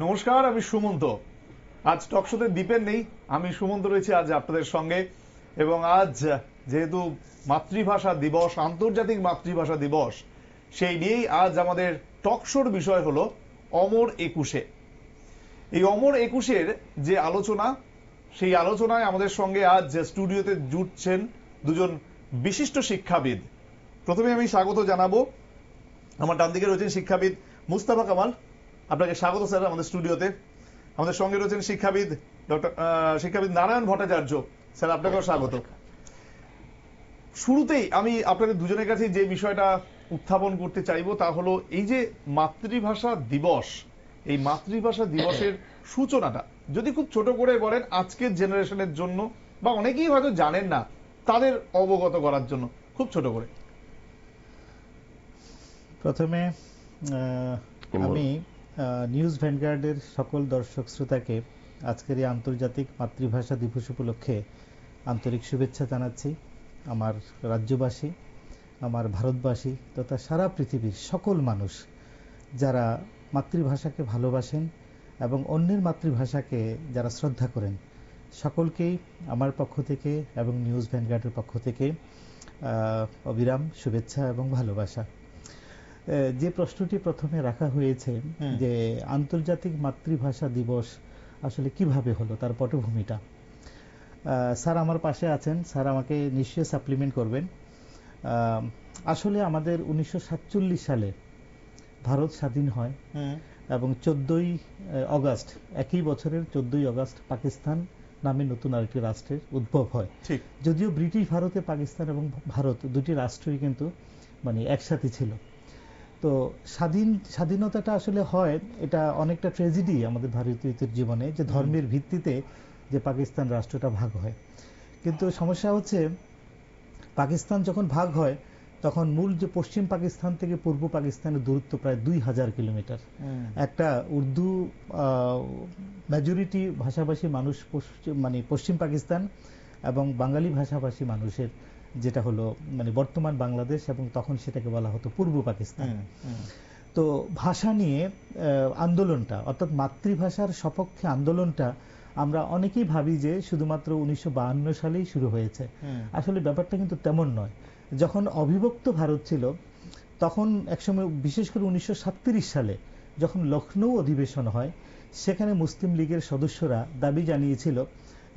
নমস্কার, আমি সুমন্ত। আজ টকশোতে দীপের নেই, আমি সুমন্ত রয়েছি আজ আপনাদের সঙ্গে। এবং আজ যেহেতু মাতৃভাষা দিবস, আন্তর্জাতিক মাতৃভাষা দিবস, সেই নিয়েই আজ আমাদের টকশোর বিষয় হলো অমর একুশে। এই অমর একুশের যে আলোচনা, সেই আলোচনায় আমাদের সঙ্গে আজ স্টুডিওতে জুটছেন দুজন বিশিষ্ট শিক্ষাবিদ। প্রথমে আমি স্বাগত জানাবো, আমার ডান দিকে রয়েছেন শিক্ষাবিদ মুস্তাফা কামাল। আপনাকে স্বাগত স্যার আমাদের স্টুডিওতে। আমাদের সঙ্গে রয়েছেন শিক্ষাবিদ নারায়ণ ভট্টাচার্য। স্যার, আপনাকেও স্বাগত। শুরুতেই আমি আপনাদের দুজনের কাছে যে বিষয়টা উত্থাপন করতে চাইবো তা হলো এই যে মাতৃভাষা দিবস, এই মাতৃভাষা দিবসের সূচনাটা যদি খুব ছোট করে বলেন আজকের জেনারেশনের জন্য, বা অনেকেই হয়তো জানেন না, তাদের অবগত করার জন্য খুব ছোট করে। প্রথমে আমি নিউজ ভ্যানগার্ডের সকল দর্শক শ্রোতাকে আজকের এই আন্তর্জাতিক মাতৃভাষা দিবস উপলক্ষে আন্তরিক শুভেচ্ছা জানাচ্ছি। আমার রাজ্যবাসী, আমার ভারতবাসী তথা সারা পৃথিবীর সকল মানুষ যারা মাতৃভাষাকে ভালোবাসেন এবং অন্যের মাতৃভাষাকে যারা শ্রদ্ধা করেন, সকলকেই আমার পক্ষ থেকে এবং নিউজ ভ্যানগার্ডের পক্ষ থেকে অবিরাম শুভেচ্ছা এবং ভালোবাসা। যে প্রশ্নটি প্রথমে রাখা হয়েছে যে আন্তর্জাতিক মাতৃভাষা দিবস আসলে কিভাবে হলো, তার পটভূমিটা, স্যার আমার পাশে আছেন, স্যার আমাকে নিশ্চয়ই সাপ্লিমেন্ট করবেন। আসলে আমাদের 1947 সালে ভারত স্বাধীন হয় এবং 14ই অগাস্ট, একই বছরের 14ই অগাস্ট পাকিস্তান নামে নতুন আরেকটি রাষ্ট্রের উদ্ভব হয়। যদিও ব্রিটিশ ভারতে পাকিস্তান এবং ভারত দুটি রাষ্ট্রই কিন্তু মানে একসাথে ছিল। তো স্বাধীনতাটা আসলে হয়, এটা অনেকটা ট্র্যাজেডি আমাদের ভারতীয়দের জীবনে, যে ধর্মের ভিত্তিতে যে পাকিস্তান রাষ্ট্রটা ভাগ হয়। কিন্তু সমস্যা হচ্ছে পাকিস্তান যখন ভাগ হয় তখন মূল যে পশ্চিম পাকিস্তান থেকে পূর্ব পাকিস্তানের দূরত্ব প্রায় 2000 কিলোমিটার। একটা উর্দু মেজরিটি ভাষাভাষী মানুষ মানে পশ্চিম পাকিস্তান এবং বাঙালি ভাষাভাষী মানুষের যেটা হলো মানে বর্তমান বাংলাদেশ, এবং তখন সেটাকে বলা হতো পূর্ব পাকিস্তান। তো ভাষা নিয়ে আন্দোলনটা, অর্থাৎ মাতৃভাষার সপক্ষে আন্দোলনটা আমরা অনেকেই ভাবি যে শুধুমাত্র 1952 সালেই শুরু হয়েছে। আসলে ব্যাপারটা কিন্তু তেমন নয়। যখন অবিভক্ত ভারত ছিল তখন একসময়, বিশেষ করে 1937 সালে যখন লখনৌ অধিবেশন হয়, সেখানে মুসলিম লীগের সদস্যরা দাবি জানিয়েছিল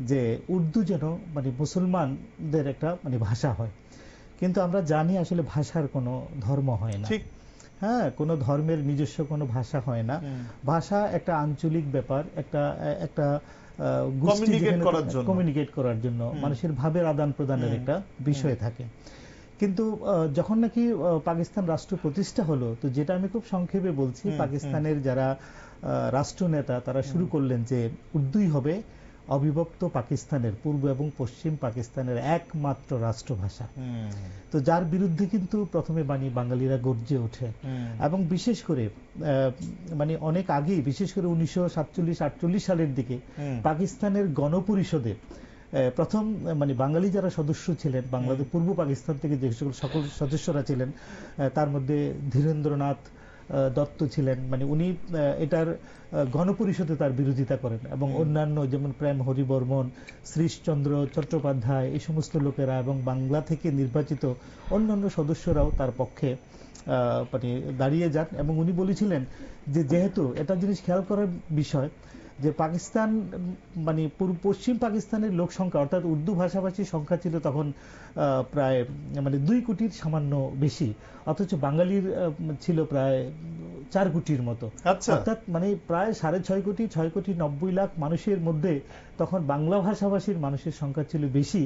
যে উর্দু যেন মানে মুসলমানদের একটা মানে ভাষা হয়। কিন্তু আমরা জানি আসলে ভাষার কোনো ধর্ম হয় না। হ্যাঁ, কোনো ধর্মের নিজস্ব কোনো ভাষা হয় না। ভাষা একটা আঞ্চলিক ব্যাপার, একটা কমিউনিকেট করার জন্য মানুষের ভাবের আদান প্রদানের একটা বিষয় থাকে। কিন্তু যখন নাকি পাকিস্তান রাষ্ট্র প্রতিষ্ঠা হলো, তো যেটা আমি খুব সংক্ষেপে বলছি, পাকিস্তানের যারা রাষ্ট্রনেতা তারা শুরু করলেন যে উর্দুই হবে অবিভক্ত পাকিস্তানের, পূর্ব এবং পশ্চিম পাকিস্তানের একমাত্র রাষ্ট্রভাষা। তো যার বিরুদ্ধে কিন্তু প্রথমে বাঙালিরা গর্জে ওঠে। এবং বিশেষ করে মানে অনেক আগেই, বিশেষ করে 1947-48 সালের দিকে পাকিস্তানের গণপরিষদে প্রথম মানে বাঙালি যারা সদস্য ছিলেন, বাংলাদেশ পূর্ব পাকিস্তান থেকে যে সকল সদস্যরা ছিলেন, তার মধ্যে ধীরেন্দ্রনাথ দত্ত ছিলেন, মানে উনি এটার গণপরিষদে তার বিরোধিতা করেন, এবং অন্যান্য যেমন প্রেম হরিবর্মন, শ্রীশচন্দ্র চট্টোপাধ্যায়, এই সমস্ত লোকেরা এবং বাংলা থেকে নির্বাচিত অন্যান্য সদস্যরাও তার পক্ষে মানে দাঁড়িয়ে যান। এবং উনি বলেছিলেন যে যেহেতু এটা জিনিস খেয়াল করার বিষয় যে পাকিস্তান মানে পশ্চিম পাকিস্তানের লোক সংখ্যা, অর্থাৎ উর্দু ভাষাভাষীর সংখ্যা ছিল তখন প্রায় মানে 2 কোটির সামান্য বেশি, অথচ বাঙালির ছিল প্রায় 4 কোটির মতো। অর্থাৎ মানে প্রায় 6.5 কোটি, 6 কোটি 90 লাখ মানুষের মধ্যে তখন বাংলা ভাষাভাষীর মানুষের সংখ্যা ছিল বেশি,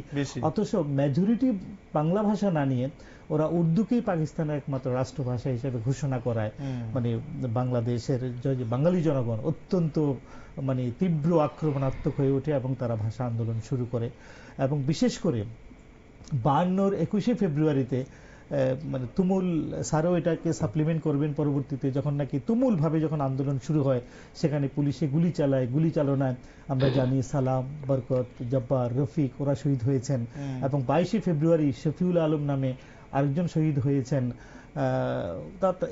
অথচ মেজরিটি বাংলা ভাষা না নিয়ে ওরা উর্দুকেই পাকিস্তানের একমাত্র রাষ্ট্রভাষা হিসেবে ঘোষণা করায়। মানে বাংলাদেশের বাঙালি জনগণ অত্যন্ত মানে তীব্র আক্রমণাত্মক হয়ে ওঠে এবং তারা ভাষা আন্দোলন শুরু করে। এবং বিশেষ করে 52-র 21শে ফেব্রুয়ারিতে মানে তুমুল, স্যারও এটাকে সাপ্লিমেন্ট করবেন পরবর্তীতে, যখন নাকি তুমুল ভাবে যখন আন্দোলন শুরু হয়, সেখানে পুলিশে গুলি চালায়, গুলি চালনায় আমরা জানি সালাম, বরকত, জব্বার, রফিক ওরা শহীদ হয়েছেন। এবং 22শে ফেব্রুয়ারি শফিউল আলম নামে আরেকজন শহীদ হয়েছেন।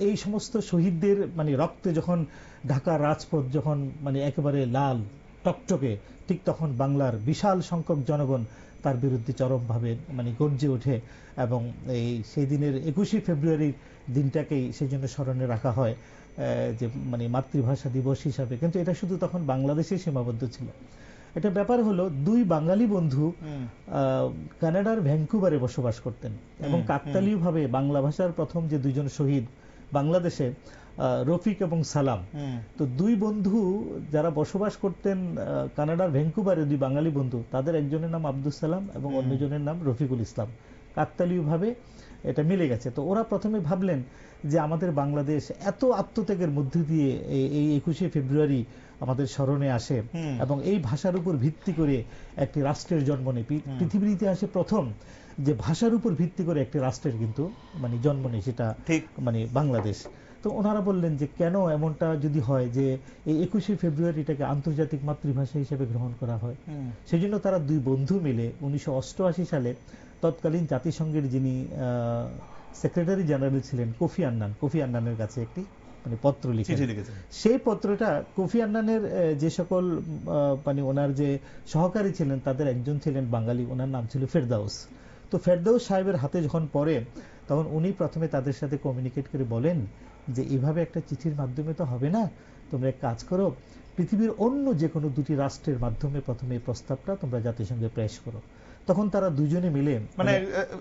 এই সমস্ত শহীদদের মানে রক্তে যখন ঢাকার রাজপথ যখন মানে একেবারে লাল টকটকে, ঠিক তখন বাংলার বিশাল সংখ্যক জনগণ তার বিরুদ্ধে চরমভাবে মানে গর্জে ওঠে। এবং সেই দিনের 21শে ফেব্রুয়ারির দিনটাকেই সেই জন্য স্মরণে রাখা হয় যে মানে মাতৃভাষা দিবস হিসাবে। কিন্তু এটা শুধু তখন বাংলাদেশে সীমাবদ্ধ ছিল। এটা ব্যাপার হলো, দুই বাঙালি বন্ধু কানাডার ভ্যাঙ্কুভারে বসবাস করতেন এবং কাকতালীয়ভাবে বাংলা ভাষার প্রথম যে দুইজন শহীদ বাংলাদেশে, রফিক এবং সালাম, তো দুই বন্ধু যারা বসবাস করতেন কানাডার ভ্যাঙ্কুভারে, দুই বাঙালি বন্ধু, তাদের একজনের নাম আব্দুল সালাম এবং অন্যজনের নাম রফিকুল ইসলাম। কাকতালীয়ভাবে এটা মিলে গেছে। তো ওরা প্রথমে ভাবলেন যে আমাদের বাংলাদেশ এত আত্মত্যাগের মধ্য দিয়ে এই 21শে ফেব্রুয়ারি আমাদের স্মরণে আসে এবং এই ভাষার উপর ভিত্তি করে একটি রাষ্ট্রের জন্ম নেয়। পৃথিবীর ইতিহাসে প্রথম যে ভাষার উপর ভিত্তি করে একটি রাষ্ট্রের কিন্তু মানে জন্ম নেয়, সেটা মানে বাংলাদেশ। তো ওনারা বললেন যে কেন এমনটা যদি হয় যে এই 21শে ফেব্রুয়ারিটাকে আন্তর্জাতিক মাতৃভাষা হিসেবে গ্রহণ করা হয়। সেই জন্য তারা দুই বন্ধু মিলে 1988 সালে তৎকালীন জাতিসংঘের যিনি সেক্রেটারি জেনারেল ছিলেন কোফি আন্নানের কাছে একটি মানে পত্র লিখেন। সেই পত্রটা কোফি আন্নানের যে সকল মানে ওনার যে সহকারী ছিলেন তাদের একজন ছিলেন বাঙালি, ওনার নাম ছিল ফেরদাউস। তো ফেরদাউস সাহেবের হাতে যখন পড়ে তখন উনি প্রথমে তাদের সাথে কমিউনিকেট করে বলেন যে এইভাবে একটা চিঠির মাধ্যমে তো হবে না, তোমরা এক কাজ করো, পৃথিবীর অন্য যে কোনো দুটি রাষ্ট্রের মাধ্যমে প্রথমে এই প্রস্তাবটা তোমরা জাতিসংঘে পেশ করো। তখন তারা দুজনে মিলে মানে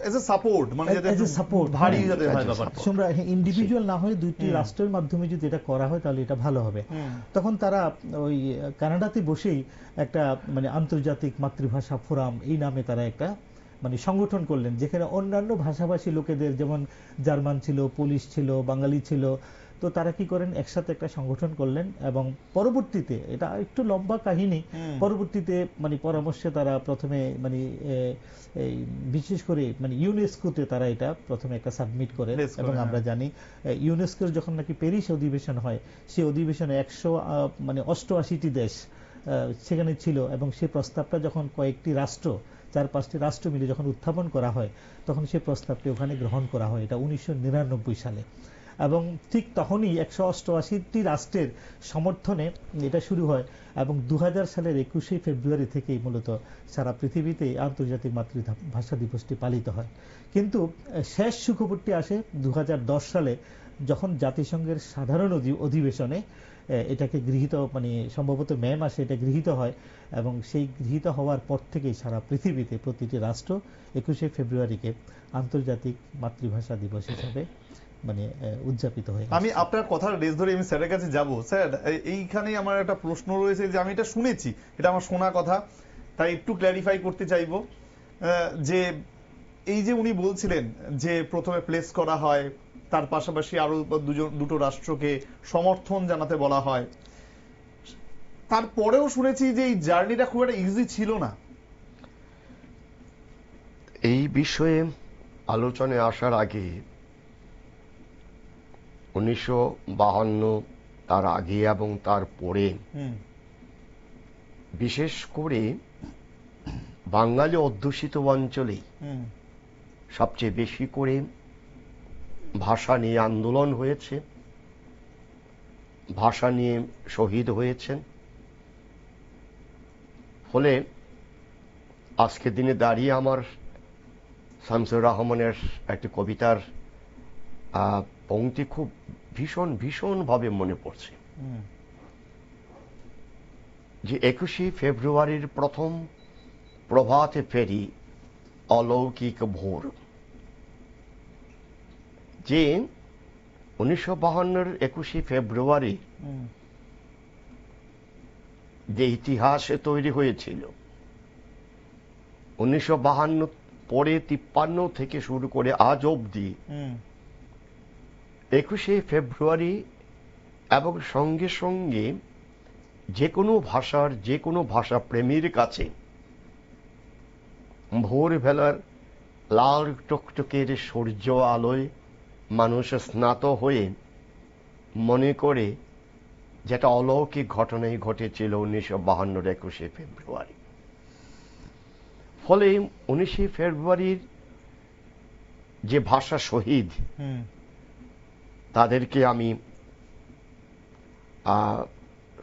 এজ এ সাপোর্ট, মানে যাতে সাপোর্ট ভারী যাতে হয় ব্যাপারটা, তোমরা ইন্ডিভিজুয়াল না হয়ে দুইটি রাষ্ট্রের মাধ্যমে যদি এটা করা হয় তাহলে এটা ভালো হবে। তখন তারা ওই কানাডাতে বসেই একটা মানে আন্তর্জাতিক মাতৃভাষা ফোরাম এই নামে তারা একটা মানে সংগঠন করলেন, যেখানে অন্যান্য ভাষাভাষী লোকেদের, যেমন জার্মান ছিল, পুলিশ ছিল, বাঙালি ছিল, তো তারা কি করেন একসাথে একটা সংগঠন করলেন। এবং পরবর্তীতে, এটা একটু লম্বা কাহিনী, পরবর্তীতে মানে পরামর্শে তারা প্রথমে মানে বিশেষ করে মানে ইউনেস্কোতে তারা এটা প্রথমে একটা সাবমিট করে। এবং আমরা জানি ইউনেস্কোর যখন নাকি প্যারিস অধিবেশন হয়, সেই অধিবেশনে 188টি দেশ সেখানে ছিল এবং সেই প্রস্তাবটা যখন কয়েকটি রাষ্ট্র, 4-5টি রাষ্ট্র মিলে যখন উত্থাপন করা হয় তখন সেই প্রস্তাবটি ওখানে গ্রহণ করা হয়। এটা 1999 সালে। এবং ঠিক তখনই 188টি রাষ্ট্রের সমর্থনে এটা শুরু হয় এবং 2000 সালের 21শে ফেব্রুয়ারি থেকেই মূলত সারা পৃথিবীতে আন্তর্জাতিক মাতৃভাষা দিবসটি পালিত হয়। কিন্তু শেষ সুখবরটি আসে 2010 সালে, যখন জাতিসংঘের সাধারণ অধিবেশনে এটাকে গৃহীত, মানে সম্ভবত মে মাসে এটা গৃহীত হয় এবং সেই গৃহীত হওয়ার পর থেকেই সারা পৃথিবীতে প্রতিটি রাষ্ট্র 21শে ফেব্রুয়ারিকে আন্তর্জাতিক মাতৃভাষা দিবস হিসাবে মানে উদযাপিত হয়। আমি আপনার কথার রেস ধরে আমি স্যারের কাছে যাব। স্যার, এইখানে আমার একটা প্রশ্ন রয়েছে যে আমি এটা শুনেছি, এটা আমার শোনা কথা, তাই একটু ক্ল্যারিফাই করতে চাইব যে এই যে উনি বলছিলেন যে প্রথমে প্লেস করা হয়, তার পাশাপাশি আরো দুটো রাষ্ট্রকে সমর্থন জানাতে বলা হয়, তারপরেও শুনেছি যে এই জার্নিটা খুব একটা ইজি ছিল না। এই বিষয়ে আলোচনায় আসার আগে 1952 তার আগে এবং তার পরে বিশেষ করে বাঙালি অধ্যুষিত অঞ্চলে সবচেয়ে বেশি করে ভাষা নিয়ে আন্দোলন হয়েছে, ভাষা নিয়ে শহীদ হয়েছেন। ফলে আজকের দিনে দাঁড়িয়ে আমার শামসুর রহমানের একটি কবিতার পংক্তি খুব ভীষণ ভাবে মনে পড়ছে যে 21শে ফেব্রুয়ারির প্রথম প্রভাতে ফেরি অলৌকিক ভোর। যে 1952 21শে ফেব্রুয়ারি যে ইতিহাসে তৈরি হয়েছিল, 1952 পরে 53 থেকে শুরু করে আজ অবধি 21শে ফেব্রুয়ারি এবং সঙ্গে সঙ্গে যে কোনো ভাষা প্রেমীর কাছে ভোরবেলার লাল টকটকের সূর্য আলোয় মানুষ স্নাত হয়ে মনে করে যেটা অলৌকিক ঘটনাই ঘটেছিল 1952 21শে ফেব্রুয়ারি। ফলে 19শে ফেব্রুয়ারির যে ভাষা শহীদ তাদেরকে আমি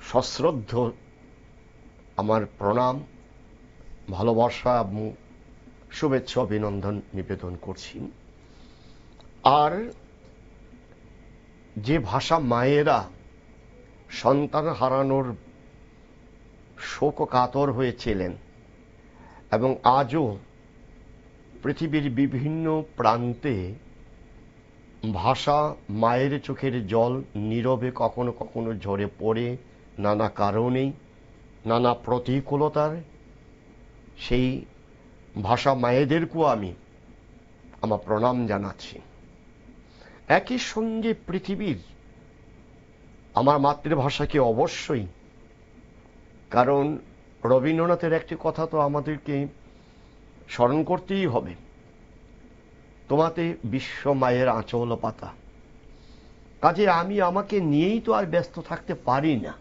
সশ্রদ্ধ আমার প্রণাম, ভালোবাসা এবং শুভেচ্ছা অভিনন্দন নিবেদন করছি। আর যে ভাষা মায়েরা সন্তান হারানোর শোক কাতর হয়েছিলেন এবং আজও পৃথিবীর বিভিন্ন প্রান্তে ভাষা মায়ের চোখের জল নীরবে কখনো কখনো ঝরে পড়ে নানা কারণেই, নানা প্রতিকূলতার, সেই ভাষা মায়েদেরকেও আমি আমার প্রণাম জানাচ্ছি। একই সঙ্গে পৃথিবীর আমার মাতৃভাষাকে অবশ্যই, কারণ রবীন্দ্রনাথের একটি কথা তো আমাদেরকে স্মরণ করতেই হবে, তোমাতে বিশ্ব মায়ের আঁচল পাতা। কাজে আমি আমাকে নিয়েই তো আর ব্যস্ত থাকতে পারি না,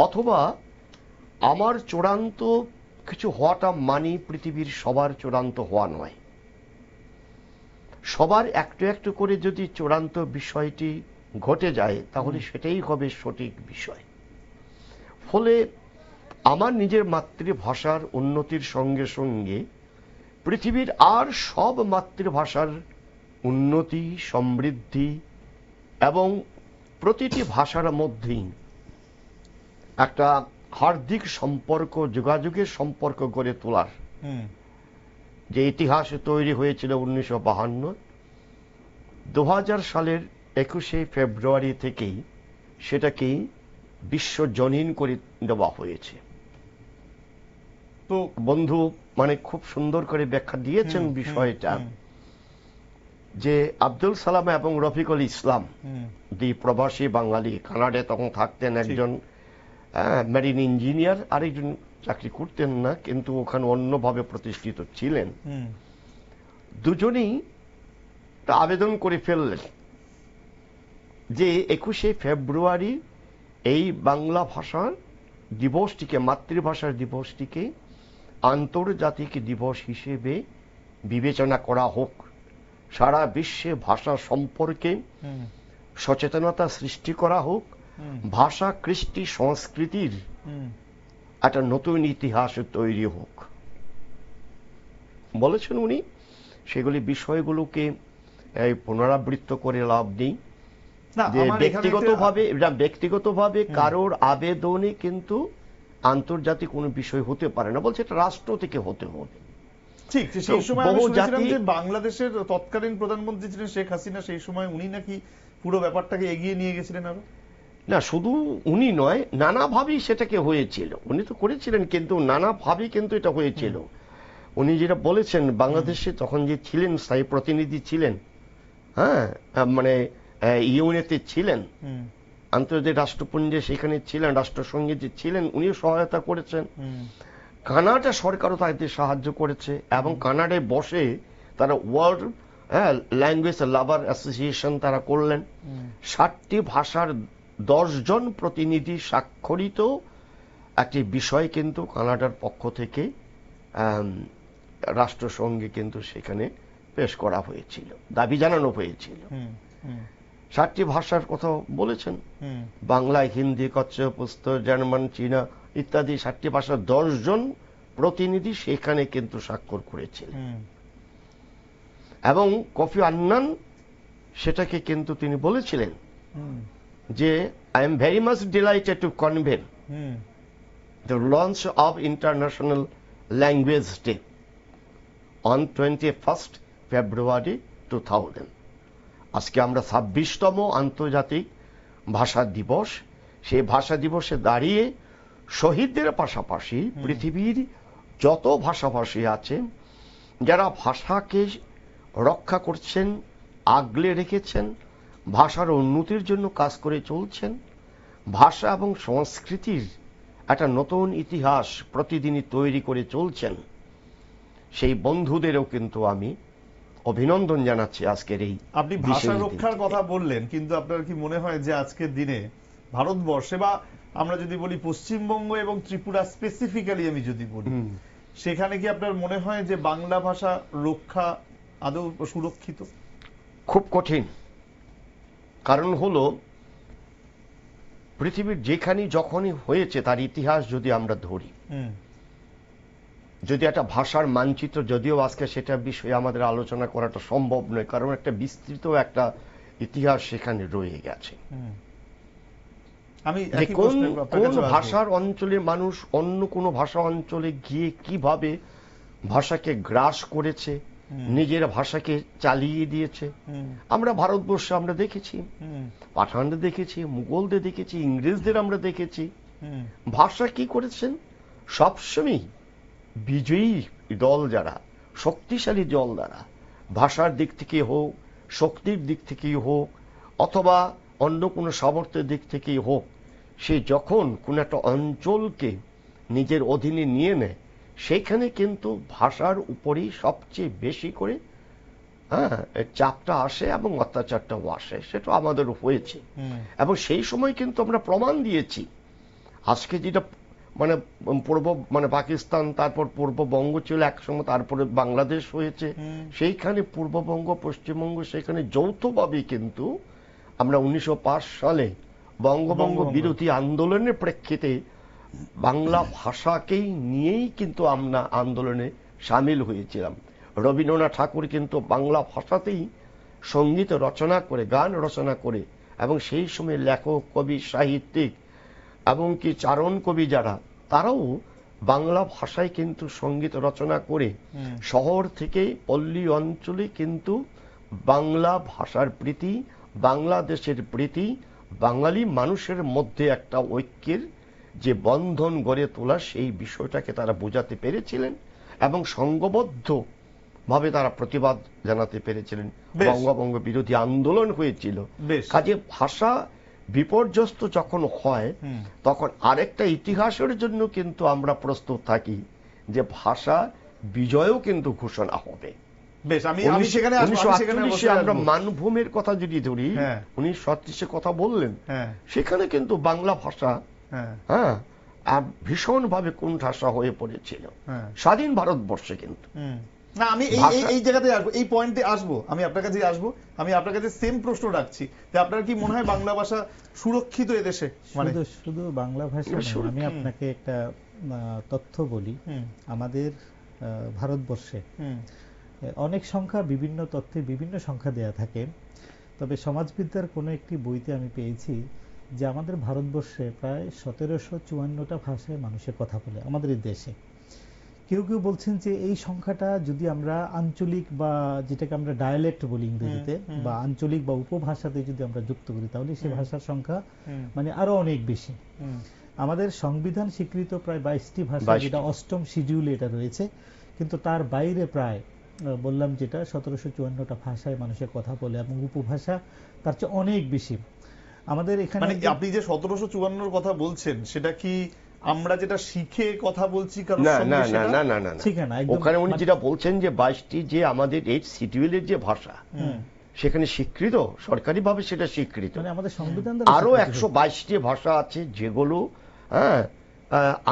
অথবা আমার চূড়ান্ত কিছু হওয়াটা মানি পৃথিবীর সবার চূড়ান্ত হওয়া নয়। সবার একটু একটু করে যদি চূড়ান্ত বিষয়টি ঘটে যায় তাহলে সেটাই হবে সঠিক বিষয়। ফলে আমার নিজের মাতৃভাষার উন্নতির সঙ্গে সঙ্গে পৃথিবীর আর সব মাতৃভাষার উন্নতি, সমৃদ্ধি এবং প্রতিটি ভাষার মধ্যেই একটা হার্দিক সম্পর্ক, যোগাযোগের সম্পর্ক গড়ে তোলার যে ইতিহাস তৈরি হয়েছিল 1952, 2000 সালের 21শে ফেব্রুয়ারি থেকেই সেটাকেই বিশ্বজনীন করে দেওয়া হয়েছে। তো বন্ধু মানে খুব সুন্দর করে ব্যাখ্যা দিয়েছেন বিষয়টা, যে আব্দুল সালাম এবং রফিকুল ইসলাম দুই প্রবাসী বাঙালি, কানাডায় তখন থাকতেন, একজন মেরিন ইঞ্জিনিয়ার, আরেকজন চাকরি করতেন না কিন্তু ওখানে অন্যভাবে প্রতিষ্ঠিত ছিলেন। দুজনেই আবেদন করে ফেললেন যে 21শে ফেব্রুয়ারি এই বাংলা ভাষার দিবসটিকে, মাতৃভাষার দিবসটিকে আন্তর্জাতিক দিবস হিসেবে বিবেচনা করা হোক, সারা বিশ্বে ভাষা সম্পর্কে সচেতনতা সৃষ্টি করা হোক, ভাষা, কৃষ্টি, সংস্কৃতির একটা নতুন ইতিহাস তৈরি হোক বলেছেন উনি। সেগুলি বিষয়গুলোকে পুনরাবৃত্ত করে লাভ নেই, যে ব্যক্তিগতভাবে কারোর আবেদনে কিন্তু আন্তর্জাতিক কোনো বিষয় হতে পারে না, বলছে এটা রাষ্ট্র থেকে হতে হবে। ঠিক সেই সময় আমি শুনেছিলাম যে বাংলাদেশের তৎকালীন প্রধানমন্ত্রী ছিলেন শেখ হাসিনা, সেই সময় উনি নাকি পুরো ব্যাপারটাকে এগিয়ে নিয়ে গেছিলেন। আরো না, শুধু উনি নয়, নানাভাবেই সেটাকে হয়েছিল। উনি তো করেছিলেন কিন্তু নানাভাবেই কিন্তু এটা হয়েছিল। উনি যেটা বলেছেন, বাংলাদেশে তখন যে ছিলেন স্থায়ী প্রতিনিধি ছিলেন, হ্যাঁ মানে ইউএনএতে ছিলেন, আন্তর্জাতিক রাষ্ট্রপুঞ্জে সেখানে ছিলেন, রাষ্ট্রসংঘে যে ছিলেন, উনিও সহায়তা করেছেন। কানাডা সরকারও তাদের সাহায্য করেছে এবং কানাডায় বসে তারা ওয়ার্ল্ড ল্যাঙ্গুয়েজ লাভার অ্যাসোসিয়েশন তারা করলেন। 60টি ভাষার 10 জন প্রতিনিধি স্বাক্ষরিত একটি বিষয় কিন্তু কানাডার পক্ষ থেকে রাষ্ট্রসংঘে কিন্তু সেখানে পেশ করা হয়েছিল, দাবি জানানো হয়েছিল। 60টি ভাষার কথা বলেছেন, বাংলা, হিন্দি, কচ্ছপ, পশতো, জার্মান, চীনা ইত্যাদি 60টি ভাষার 10 জন প্রতিনিধি সেখানে কিন্তু স্বাক্ষর করেছিলেন। এবং কফি আন্নান সেটাকে কিন্তু তিনি বলেছিলেন যে I am very much delighted to convey the launch of International Language Day on 21st February 2000। আজকে আমরা 26তম আন্তর্জাতিক ভাষা দিবস। সেই ভাষা দিবসে দাঁড়িয়ে শহীদদের পাশাপাশি পৃথিবীর যত ভাষাভাষী আছেন, যারা ভাষাকে রক্ষা করছেন, আগলে রেখেছেন, ভাষার উন্নতির জন্য কাজ করে চলছেন, ভাষা এবং সংস্কৃতির একটা নতুন ইতিহাস প্রতিদিনই তৈরি করে চলছেন, সেই বন্ধুদেরও কিন্তু আমি অভিনন্দন জানাচ্ছি আজকের এই। আপনি ভাষা রক্ষার কথা বললেন, কিন্তু আপনার কি মনে হয় যে আজকের দিনে ভারতবর্ষে বা আমরা যদি বলি পশ্চিমবঙ্গ এবং ত্রিপুরা স্পেসিফিক্যালি আমি যদি বলি, সেখানে কি আপনার মনে হয় যে বাংলা ভাষা রক্ষা আদৌ সুরক্ষিত? খুব কঠিন, কারণ হলো পৃথিবীর যেখানে যখনই হয়েছে তার ইতিহাস যদি আমরা ধরি, যদি একটা ভাষার মানচিত্র, যদিও আজকে সেটা বিষয়ে আমাদের আলোচনা করাটা সম্ভব নয়, কারণ একটা বিস্তৃত একটা ইতিহাস সেখানে রয়ে গেছে। আমি কোন ভাষার অঞ্চলের মানুষ অন্য কোন ভাষা অঞ্চলে গিয়ে কিভাবে ভাষাকে গ্রাস করেছে, নিজের ভাষাকে চালিয়ে দিয়েছে। আমরা ভারতবর্ষে আমরা দেখেছি, পাঠানদের দেখেছি, মুঘলদের দেখেছি, ইংরেজদের আমরা দেখেছি। ভাষা কি করেছেন? সবসময় বিজয়ী দল যারা, শক্তিশালী দল দ্বারা, ভাষার দিক থেকে হোক, শক্তির দিক থেকেই হোক, অথবা অন্য কোনো সামর্থ্যের দিক থেকেই হোক, সে যখন কোন একটা অঞ্চলকে নিজের অধীনে নিয়ে নেয়, সেখানে কিন্তু ভাষার উপরেই সবচেয়ে বেশি করে চাপটা আসে এবং অত্যাচারটাও আসে। সেটা আমাদের হয়েছে এবং সেই সময় কিন্তু আমরা প্রমাণ দিয়েছি। আজকে যেটা পাকিস্তান, তারপর পূর্ববঙ্গ ছিল একসময়, তারপরে বাংলাদেশ হয়েছে, সেইখানে পূর্ববঙ্গ, পশ্চিমবঙ্গ, সেখানে যৌথভাবে কিন্তু আমরা 1905 সালে বঙ্গভঙ্গ বিরোধী আন্দোলনের প্রেক্ষিতে বাংলা ভাষাকেই নিয়েই কিন্তু আমরা আন্দোলনে সামিল হয়েছিলাম। রবীন্দ্রনাথ ঠাকুর কিন্তু বাংলা ভাষাতেই সঙ্গীত রচনা করে, গান রচনা করে, এবং সেই সময় লেখক, কবি, সাহিত্যিক এবং কি চারণ কবি যারা, তারাও বাংলা ভাষায় কিন্তু সঙ্গীত রচনা করে শহর থেকে পল্লী অঞ্চলে কিন্তু বাংলা ভাষার প্রীতি, বাংলাদেশের প্রীতি, বাঙালি মানুষের মধ্যে একটা ঐক্যের যে বন্ধন গড়ে তোলা, সেই বিষয়টাকে তারা বোঝাতে পেরেছিলেন এবং সংঘবদ্ধ ভাবে তারা প্রতিবাদ জানাতে পেরেছিলেন। বঙ্গভঙ্গ বিরোধী আন্দোলন হয়েছিল। কাজে ভাষা বিপর্যস্ত যখন হয়, তখন আরেকটা ইতিহাসের জন্য কিন্তু আমরা প্রস্তুত থাকি যে ভাষা বিজয়ও কিন্তু ঘোষণা হবে। আমরা মানভূমের কথা যদি ধরি, 1936 কথা বললেন, সেখানে কিন্তু বাংলা ভাষা ভীষণ ভাবে কোণঠাসা হয়ে পড়েছিল স্বাধীন ভারতবর্ষে। কিন্তু না, আমি এই জায়গাতে আসবো, এই পয়েন্টে আসবো, আমি আপনার কাছে আসবো। আমি আপনার কাছে সেম প্রশ্ন রাখছি যে আপনার কি মনে হয় বাংলা ভাষা সুরক্ষিত এদেশে? মানে শুধু বাংলা ভাষা নয়, আমি আপনাকে একটা তথ্য বলি। আমাদের ভারতবর্ষে অনেক সংখ্যা, বিভিন্ন তথ্যে বিভিন্ন সংখ্যা দেয়া থাকে, তবে সমাজবিদ্যার কোনো একটি বইতে আমি পেয়েছি যে আমাদের ভারতবর্ষে প্রায় 1754টা ভাষায় মানুষের কথা বলে আমাদের এই দেশে। কেউ কেউ বলছেন যে এই সংখ্যাটা যদি আমরা আঞ্চলিক বা যেটাকে আমরা ডায়ালেক্ট বলি ইংরেজিতে, বা আঞ্চলিক বা উপভাষাতে যদি আমরা যুক্ত করি, তাহলে সে ভাষার সংখ্যা মানে আরো অনেক বেশি। আমাদের সংবিধান স্বীকৃত প্রায় 22টি ভাষা, যেটা 8ম শিডিউলে এটা রয়েছে, কিন্তু তার বাইরে প্রায় বললাম যেটা 1754টা ভাষায় মানুষের কথা বলে, এবং উপভাষা তার চেয়ে অনেক বেশি। আমাদের এখানে আপনি যে 1754 কথা বলছেন, সেটা কি আমরা যেটা শিখে কথা বলছি? কারণ ওখানে উনি যেটা বলছেন যে 22টি যে আমাদের এই শিডিউলের যে ভাষা, সেখানে স্বীকৃত, সরকারি ভাবে সেটা স্বীকৃত। আমাদের সংবিধান আরো 122টি ভাষা আছে যেগুলো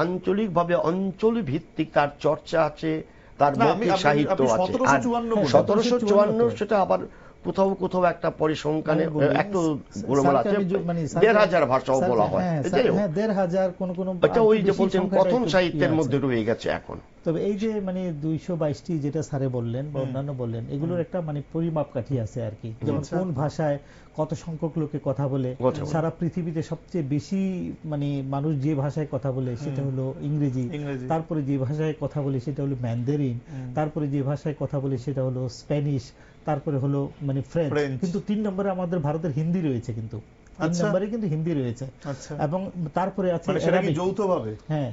আঞ্চলিক ভাবে অঞ্চল ভিত্তিক তার চর্চা আছে, তার মৌখিক সাহিত্য আছে। 1754 সেটা আবার কোথাও কোথাও একটা পরিসংখ্যানে একটু গোলমাল আছে, 1000 ভাষাও বলা হয়। 1000 কোন কোন, এটা ওই যে বলছেন কথন সাহিত্যের মধ্যে রয়ে গেছে এখন। তবে এই যে 222টি যেটা স্যারে বললেন বা অন্যান্য বললেন, এগুলোর একটা পরিমাপ কাঠি আছে আর কি। যেমন কোন ভাষায় কত সংখ্যক লোকে কথা বলে। সারা পৃথিবীতে সবচেয়ে বেশি মানুষ যে ভাষায় কথা বলে সেটা হলো ইংরেজি, তারপরে যে ভাষায় কথা বলে সেটা হলো ম্যান্ডারিন, তারপরে যে ভাষায় কথা বলে সেটা হলো স্প্যানিশ, তারপরে হলো ফ্রেঞ্চ। কিন্তু 3 নম্বরে আমাদের ভারতের হিন্দি রয়েছে, কিন্তু 3 নম্বরে কিন্তু হিন্দি রয়েছে। এবং তারপরে আছে যৌথভাবে, হ্যাঁ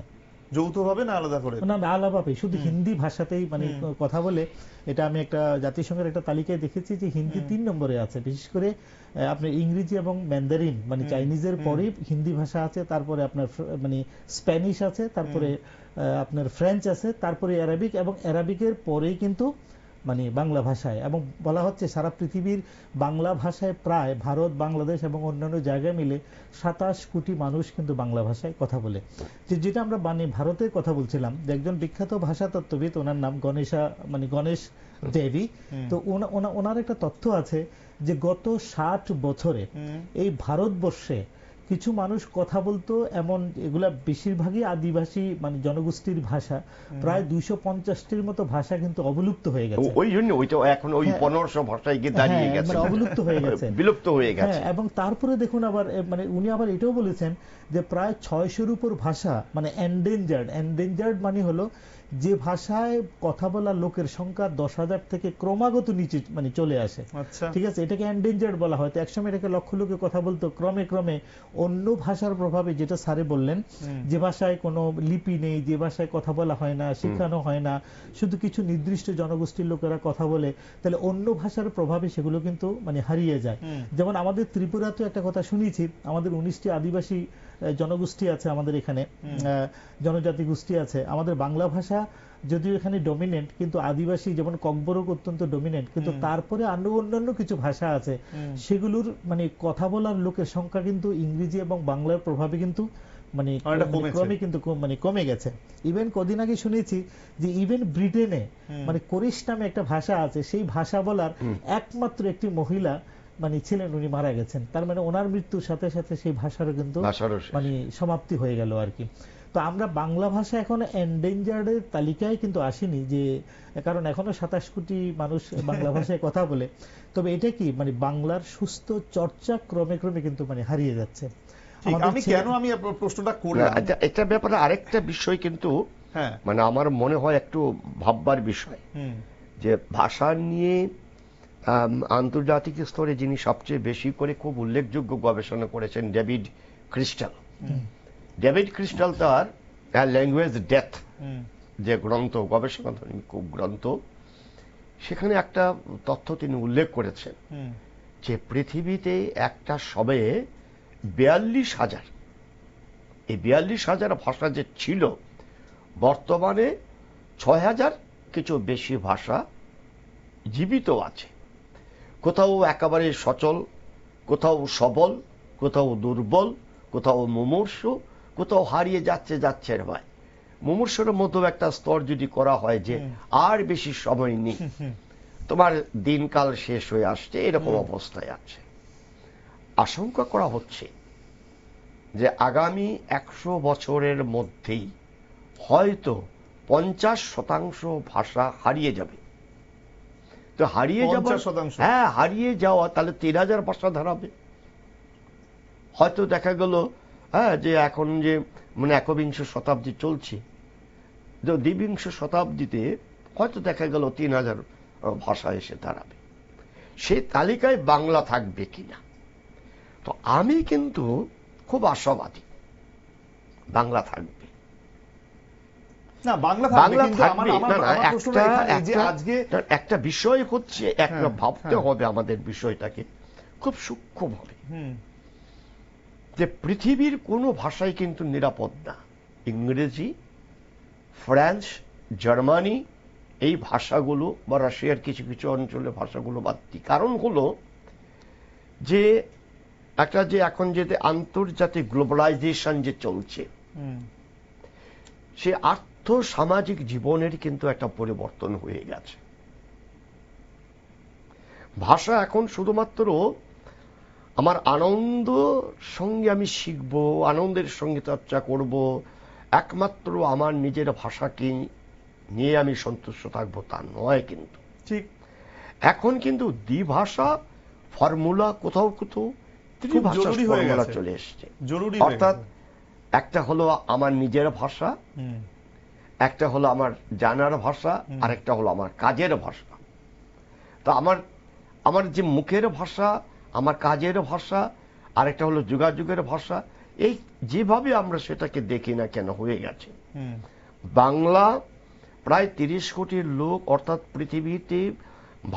যৌথভাবে না আলাদা করে? না, আলাদাভাবে, শুধু হিন্দি ভাষাতেই কথা বলে। এটা আমি একটা জাতিসংঘের একটা তালিকায় দেখেছি যে হিন্দি 3 নম্বরে আছে। বিশেষ করে আপনার ইংরেজি এবং ম্যান্ডারিন চাইনিজের পরেই হিন্দি ভাষা আছে, তারপরে আপনার স্প্যানিশ আছে, তারপরে আপনার ফ্রেঞ্চ আছে, তারপরে অ্যারাবিক, এবং অ্যারাবিকের পরেই কিন্তু বাংলা ভাষায়। এবং বলা হচ্ছে সারা পৃথিবীর বাংলা ভাষায় প্রায় ভারত, বাংলাদেশ এবং অন্যান্য জায়গায় মিলে 27 কোটি মানুষ কিন্তু বাংলা ভাষায় কথা বলে। যেটা আমরা ভারতের কথা বলছিলাম, যে একজন বিখ্যাত ভাষাতত্ত্ববিদ, ওনার নাম গণেশ দেবী। তো ওনার একটা তথ্য আছে যে গত 60 বছরে এই ভারতবর্ষে কিছু মানুষ কথা বলতো, এমন এগুলা বেশিরভাগই আদিবাসী মানে জনগোষ্ঠীর ভাষা, প্রায় 250টির মতো ভাষা কিন্তু অবলুপ্ত হয়ে গেছে। ওই জন্য ওইটা এখন ওই 1500 ভাষায় গিয়ে দাঁড়িয়ে গেছে, মানে অবলুপ্ত হয়ে গেছে, বিলুপ্ত হয়ে গেছে। এবং তারপরে দেখুন আবার মানে উনি আবার এটাও বলেছেন যে প্রায় 600-র উপর ভাষা মানে এন্ডেঞ্জার্ড মানে হলো যে ভাষায় কথা বলা লোকের সংখ্যা 10,000 থেকে ক্রমাগত নিচে মানে চলে আসে। ঠিক আছে, এটাকে এন্ডেঞ্জার্ড বলা হয়। তো একসময় এটাকে লক্ষ লোকে কথা বলতো, ক্রমে ক্রমে অন্য ভাষার প্রভাবে, যেটা স্যারে বললেন, যে ভাষায় কোনো লিপি নেই, যে ভাষায় কথা বলা হয় না, শেখানো হয় না, শুধু কিছু নির্দিষ্ট জনগোষ্ঠীর লোকেরা কথা বলে, তাহলে অন্য ভাষার প্রভাবে সেগুলো কিন্তু মানে হারিয়ে যায়। যেমন আমাদের ত্রিপুরাতে একটা কথা শুনেছি, আমাদের 19টি আদিবাসী জনগোষ্ঠী আছে আমাদের এখানে, জনজাতি গোষ্ঠী আছে। আমাদের বাংলা ভাষা যদিও এখানে ডমিনেন্ট, কিন্তু আদিবাসী যেমন ককবরক অত্যন্ত ডমিনেন্ট, কিন্তু তারপরে আরো অন্যান্য কিছু ভাষা আছে, সেগুলোর মানে কথা বলার লোকের সংখ্যা কিন্তু ইংরেজি এবং বাংলার প্রভাবে কিন্তু মানে ক্রমে কিন্তু মানে কমে গেছে। ইভেন কদিন আগে শুনেছি যে ইভেন ব্রিটেনে মানে কোরিশ নামে একটা ভাষা আছে, সেই ভাষা বলার একমাত্র একটি মহিলা মানে ছিলেন, উনি মারা গেছেন। তার মানে ওনার মৃত্যুর সাথে সাথে সেই ভাষারও কিন্তু মানে সমাপ্তি হয়ে গেল আর কি। তো আমরা বাংলা ভাষা এখন এন্ডেঞ্জার্ডের তালিকায় কিন্তু আসেনি, যে কারণ এখনো 27 কোটি মানুষ বাংলা ভাষায় কথা বলে। তবে এটা কি মানে বাংলার সুস্থ চর্চা ক্রমে ক্রমে কিন্তু মানে হারিয়ে যাচ্ছে। আমি কেন আমি প্রশ্নটা করলাম, এটা ব্যাপারে আরেকটা বিষয় কিন্তু মানে আমার মনে হয় একটু ভাববার বিষয়, যে ভাষা নিয়ে আন্তর্জাতিক স্তরে যিনি সবচেয়ে বেশি করে খুব উল্লেখযোগ্য গবেষণা করেছেন ডেভিড ক্রিস্টাল। ডেভিড ক্রিস্টাল তার ল্যাঙ্গুয়েজ ডেথ যে গ্রন্থ, গবেষণাধর্মী গ্রন্থ, সেখানে একটা তথ্য তিনি উল্লেখ করেছেন যে পৃথিবীতে একটা সবে 42,000, এই 42,000 ভাষা যে ছিল, বর্তমানে 6,000 কিছু বেশি ভাষা জীবিত আছে। কোথাও একেবারে সচল, কোথাও সবল, কোথাও দুর্বল, কোথাও মুমূর্ষু, কোথাও হারিয়ে যাচ্ছে রে ভাই। মুমূর্ষুর মধ্যে একটা স্তর যদি করা হয় যে আর বেশি সময় নেই, তোমার দিনকাল শেষ হয়ে আসছে, এরকম অবস্থায় আছে। আশঙ্কা করা হচ্ছে যে আগামী 100 বছরের মধ্যেই হয়তো 50% ভাষা হারিয়ে যাবে। তো হারিয়ে যাওয়া, হারিয়ে যাওয়া, তাহলে 3,000 ভাষা দাঁড়াবে। হয়তো দেখা গেল যে এখন যে মানে 21 শতাব্দী চলছে, যে 22 শতাব্দীতে হয়তো দেখা গেল 3,000 ভাষা এসে দাঁড়াবে। সেই তালিকায় বাংলা থাকবে কিনা। তো আমি কিন্তু খুব আশাবাদী বাংলা থাকবে। না, বাংলা থাকবে। একটা বিষয় হচ্ছে, একটা ভাবতে হবে আমাদের বিষয়টাকে খুব সূক্ষ্মভাবে, যে পৃথিবীর কোনো ভাষাই কিন্তু নিরাপদ না। ইংরেজি, ফ্রান্স, জার্মানি, এই ভাষাগুলো বা রাশিয়ার কিছু কিছু অঞ্চলের ভাষাগুলো বাদ দিই। কারণ হলো যে একটা যে এখন যে আন্তর্জাতিক গ্লোবালাইজেশন যে চলছে, সে আর্থ সামাজিক জীবনের কিন্তু একটা পরিবর্তন হয়ে গেছে। ভাষা এখন শুধুমাত্র আমার আনন্দ সঙ্গে আমি শিখব, আনন্দের সঙ্গে চর্চা করব, একমাত্র আমার নিজের ভাষাকে নিয়ে আমি সন্তুষ্ট থাকবো তা নয়। কিন্তু ঠিক এখন কিন্তু দ্বিভাষা ফর্মুলা কোথাও কোথাও ত্রিভাষা ফর্মুলা চলে এসছে। অর্থাৎ একটা হলো আমার নিজের ভাষা, একটা হলো আমার জানার ভাষা, আর একটা হলো আমার কাজের ভাষা। তো আমার যে মুখের ভাষা, আমার কাজের ভাষা, আর একটা হলো যোগাযোগের ভাষা। এই যেভাবে আমরা সেটাকে দেখি না কেন হয়ে গেছে। বাংলা প্রায় 30 কোটির লোক, অর্থাৎ পৃথিবীতে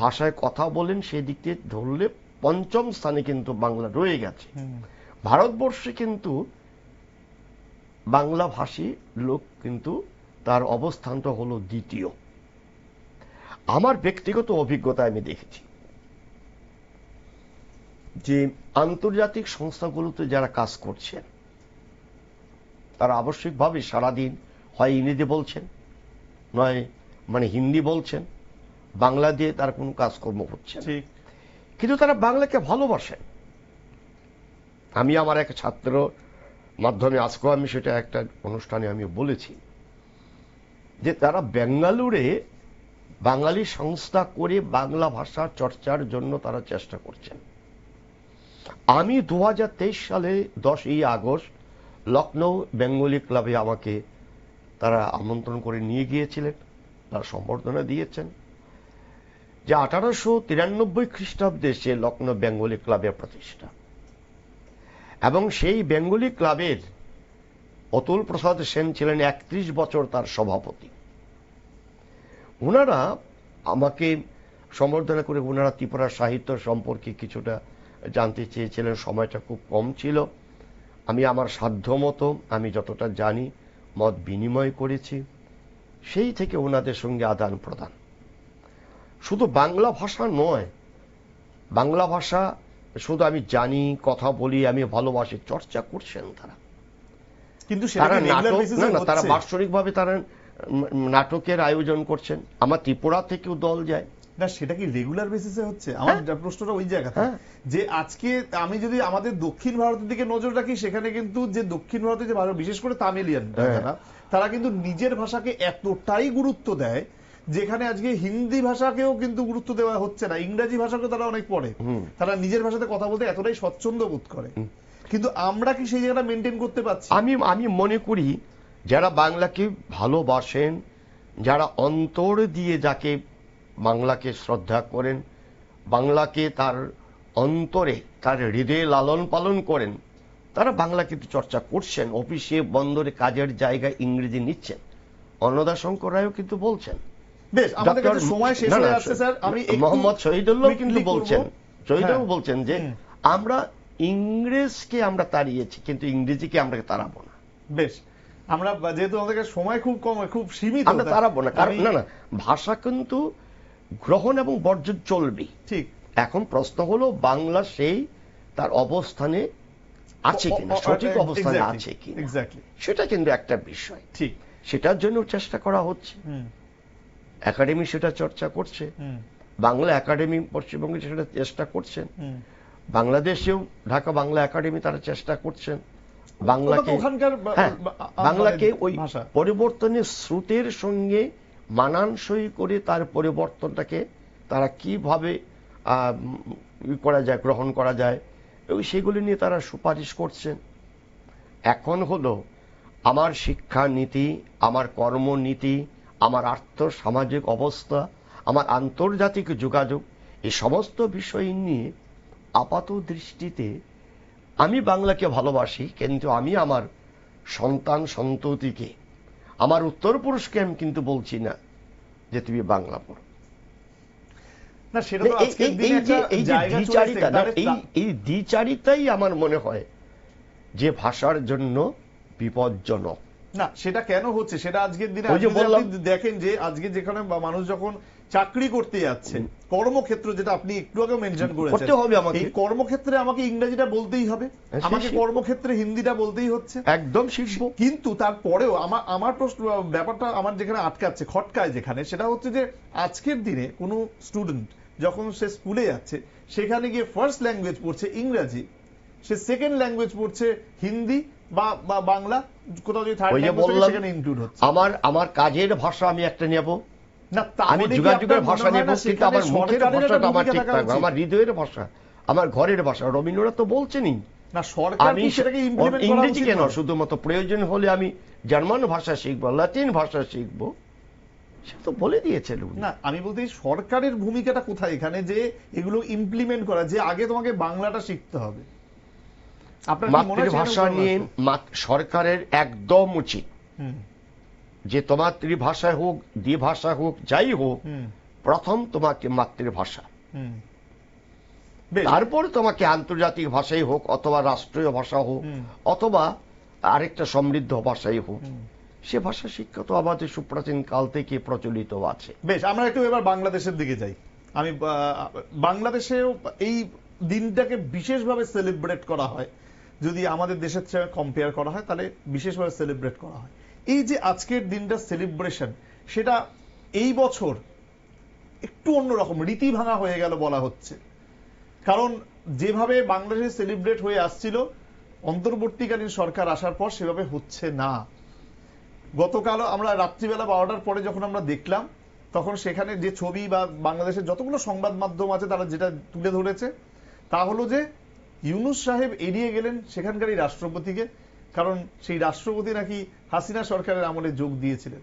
ভাষায় কথা বলেন সেদিক থেকে ধরলে 5ম স্থানে কিন্তু বাংলা রয়ে গেছে। ভারতবর্ষে কিন্তু বাংলা ভাষী লোক কিন্তু তার অবস্থানটা হলো 2য়। আমার ব্যক্তিগত অভিজ্ঞতা আমি দেখেছি যে আন্তর্জাতিক সংস্থাগুলোতে যারা কাজ করছেন তারা আবশ্যিকভাবে সারাদিন হয় ইংরেজি বলছেন, নয় মানে হিন্দি বলছেন, বাংলা দিয়ে তার কোনো কাজকর্ম হচ্ছে না। ঠিক। কিন্তু তারা বাংলাকে ভালোবাসেন। আমি আমার এক ছাত্র মাধ্যমে আজকেও আমি সেটা একটা অনুষ্ঠানে আমি বলেছি যে তারা বেঙ্গালুরে বাঙালি সংস্থা করে বাংলা ভাষা চর্চার জন্য তারা চেষ্টা করছেন। আমি 2023 সালে 10ই আগস্ট লখনৌ বেঙ্গলি ক্লাবে আমাকে তারা আমন্ত্রণ করে নিয়ে গিয়েছিলেন, তারা সম্বর্ধনা দিয়েছেন যে 1893 খ্রিস্টাব্দে সে লখনৌ বেঙ্গলি ক্লাবের প্রতিষ্ঠা, এবং সেই বেঙ্গলি ক্লাবের অতুল প্রসাদ সেন ছিলেন 31 বছর তার সভাপতি। ওনারা আমাকে সম্বর্ধনা করে ওনারা ত্রিপুরা সাহিত্য সম্পর্কে কিছুটা জানতে চেয়েছিলেন। সময়টা খুব কম ছিল, আমি আমার সাধ্যমতো আমি যতটা জানি মত বিনিময় করেছি। সেই থেকে ওনাদের সঙ্গে আদান প্রদান। শুধু বাংলা ভাষা নয়, বাংলা ভাষা শুধু আমি জানি, কথা বলি, আমি ভালোবাসি, চর্চা করছেন তারা। কিন্তু তারা নাটক না, তারা বাৎসরিকভাবে তারা নাটকের আয়োজন করছেন। আমার ত্রিপুরা থেকেও দল যায় না, সেটা কি রেগুলার বেসিসে হচ্ছে? আমার প্রশ্নটা ওই জায়গাতে যে আজকে আমি যদি আমাদের দক্ষিণ ভারতের দিকে নজর রাখি, সেখানে কিন্তু যে দক্ষিণ ভারতে যে বিশেষ করে তামিলিয়ান তারা কিন্তু নিজের ভাষাকে এতটাই গুরুত্ব দেয় যেখানে আজকে হিন্দি ভাষাকেও কিন্তু গুরুত্ব দেওয়া হচ্ছে না, ইংরেজি ভাষাকেও তারা অনেক পড়ে। তারা নিজের ভাষাতে কথা বলতে এতটাই স্বচ্ছন্দ বোধ করে। কিন্তু আমরা কি সেই জায়গাটা মেনটেন করতে পারছি? আমি মনে করি যারা বাংলাকে ভালোবাসেন, যারা অন্তর দিয়ে যাকে বাংলাকে শ্রদ্ধা করেন, বাংলাকে তার অন্তরে তার হৃদয়ে লালন পালন করেন, তারা বাংলা কিন্তু চর্চা করছেন। অফিসে, বন্দরে, কাজের জায়গায় ইংরেজি নিচ্ছেন। অন্নদা শঙ্কর রায়ও কিন্তু বলছেন। বেশ, আমাদের কাছে সময় শেষ হয়ে যাচ্ছে স্যার। আমি মোহাম্মদ শহীদুল্লাহ কিন্তু বলছেন, শহীদুল্লাহ বলছেন যে আমরা ইংরেজকে আমরা তাড়িয়েছি কিন্তু ইংরেজিকে আমরা তাড়াবো না। বেশ, আমরা যেহেতু আমাদের কাছে সময় খুব কম, খুব সীমিত, আমরা তাড়াবো না। কারণ না, ভাষা কিন্তু গ্রহণ এবং বর্জন চলবে। ঠিক। এখন প্রশ্ন হলো বাংলা সেই তার অবস্থানে আছে কিনা, সঠিক অবস্থানে আছে কিনা, সেটা কিন্তু একটা বিষয়। ঠিক, সেটার জন্য চেষ্টা করা হচ্ছে। একাডেমি সেটা চর্চা করছে, বাংলা একাডেমি পশ্চিমবঙ্গে সেটা চেষ্টা করছেন, বাংলাদেশেও ঢাকা বাংলা একাডেমি তারা চেষ্টা করছেন বাংলাকে ওই পরিবর্তনের স্রোতের সঙ্গে মানানসই করে তার পরিবর্তনটাকে তারা কিভাবে করা যায়, গ্রহণ করা যায়, সেগুলি নিয়ে তারা সুপারিশ করছেন। এখন হলো আমার শিক্ষা নীতি, আমার কর্মনীতি, আমার আর্থ সামাজিক অবস্থা, আমার আন্তর্জাতিক যোগাযোগ, এই সমস্ত বিষয় নিয়ে আপাত দৃষ্টিতে আমি বাংলাকে ভালোবাসি, কিন্তু আমি আমার সন্তান সন্ততিকে, আমার উত্তরপুরুষকে আমি কিন্তু বলছি না যে তুমি বাংলা পড়ো। এই দ্বিচারিতাই আমার মনে হয় যে ভাষার জন্য বিপজ্জনক। না, সেটা কেন হচ্ছে সেটা আজকের দিনে দেখেন যে আজকে যেখানে মানুষ যখন চাকরি করতে যাচ্ছে, কর্মক্ষেত্র, যেটা আপনি একটু আগে মেনশন করেছেন, এই কর্মক্ষেত্রে আমাকে ইংরেজিটা বলতেই হবে, আমাকে কর্মক্ষেত্রে হিন্দিটা বলতেই হচ্ছে, একদম শিখবো। কিন্তু তারপরেও আমার প্রশ্ন, ব্যাপারটা আমার যেখানে আটকাচ্ছে, খটকায় যেখানে, সেটা হচ্ছে যে আজকের দিনে কোনো স্টুডেন্ট যখন সে স্কুলে যাচ্ছে, সেখানে গিয়ে ফার্স্ট ল্যাঙ্গুয়েজ পড়ছে ইংরেজি, সে সেকেন্ড ল্যাঙ্গুয়েজ পড়ছে হিন্দি বা বাংলা, কোথাও যদি থার্ড ল্যাঙ্গুয়েজ সেখানে ইনক্লুড হচ্ছে। আমার কাজের ভাষা আমি একটা নেব না, আমি যোগাযোগের ভাষা নেব, কিন্তু আমার মুখের ভাষাটা আমার ঠিক থাকবে, আমার হৃদয়ের ভাষা, আমার ঘরের ভাষা। রবীন্দ্রনাথ তো বলছেনই না, সরকার কি সেটাকে ইমপ্লিমেন্ট করা উচিত? ইংরেজি কেন, শুধুমাত্র প্রয়োজন হলে আমি জার্মান ভাষা শিখবো, লাতিন ভাষা শিখবো, সে তো বলে দিয়েছিল না। আমি বলতে সরকারের ভূমিকাটা কোথায় এখানে, যে এগুলো ইমপ্লিমেন্ট করা, যে আগে তোমাকে বাংলাটা শিখতে হবে। মাতৃভাষা নিয়ে সরকারের একদম উচিত যে তোমার মাতৃভাষায় হোক, দ্বিভাষা হোক, যাই হোক, প্রথম তোমাকে মাতৃভাষা, তারপর তোমাকে আন্তর্জাতিক ভাষাই হোক, অথবা রাষ্ট্রীয় ভাষা হোক, অথবা আরেকটা সমৃদ্ধ ভাষাই হোক, সে ভাষা শিক্ষা তো আমাদের সুপ্রাচীন কাল থেকে প্রচলিত আছে। বেশ, আমরা একটু এবার বাংলাদেশের দিকে যাই। আমি বাংলাদেশেও এই দিনটাকে বিশেষভাবে সেলিব্রেট করা হয়, যদি আমাদের দেশের সঙ্গে কম্পেয়ার করা হয় তাহলে বিশেষভাবে সেলিব্রেট করা হয়। এই যে আজকের দিনটা সেলিব্রেশন, সেটা এই বছর একটু অন্যরকম, রীতি ভাঙা হয়ে গেল বলা হচ্ছে। কারণ যেভাবে বাংলাদেশে সেলিব্রেট হয়ে আসছিল অন্তর্বর্তীকালীন সরকার আসার পর সেভাবে হচ্ছে না। গতকাল আমরা রাত্রিবেলা 12টার পরে যখন আমরা দেখলাম, তখন সেখানে যে ছবি বা বাংলাদেশের যতগুলো সংবাদ মাধ্যম আছে তারা যেটা তুলে ধরেছে তা হলো যে ইউনূস সাহেব এড়িয়ে গেলেন সেখানকারই রাষ্ট্রপতিকে, কারণ সেই রাষ্ট্রপতি নাকি হাসিনা সরকারের আমলে যোগ দিয়েছিলেন।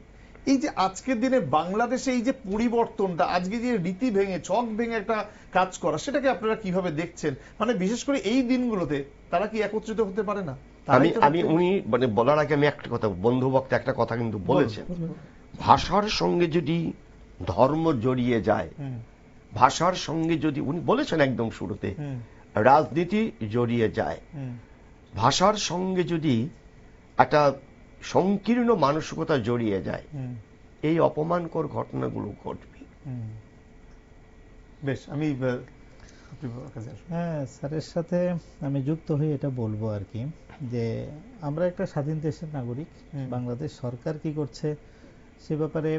এই যে আজকের দিনে বাংলাদেশে এই যে পরিবর্তনটা, আজকে যে রীতি ভেঙে ছক ভেঙে একটা কাজ করা, সেটাকে আপনারা কিভাবে দেখছেন? মানে বিশেষ করে এই দিনগুলোতে তারা কি একত্রিত হতে পারে না? আমি উনি মানে বলার আগে আমি একটা কথা, বন্ধু বক্তা একটা কথা কিন্তু বলেছেন, ভাষার সঙ্গে যদি ধর্ম জড়িয়ে যায়, ভাষার সঙ্গে যদি, উনি বলেছেন একদম শুরুতে, রাজনীতি জড়িয়ে যায়, ভাষার সঙ্গে যদি একটা সংকীর্ণ মানসিকতা জড়িয়ে যায়, এই অপমানকর ঘটনাগুলো ঘটবে। বেশ, আমি হ্যাঁ, স্যারের সাথে আমি যুক্ত হয়ে এটা বলবো আর কি, যে আমরা একটা স্বাধীন দেশের নাগরিক। বাংলাদেশ সরকার কি করছে সে ব্যাপারে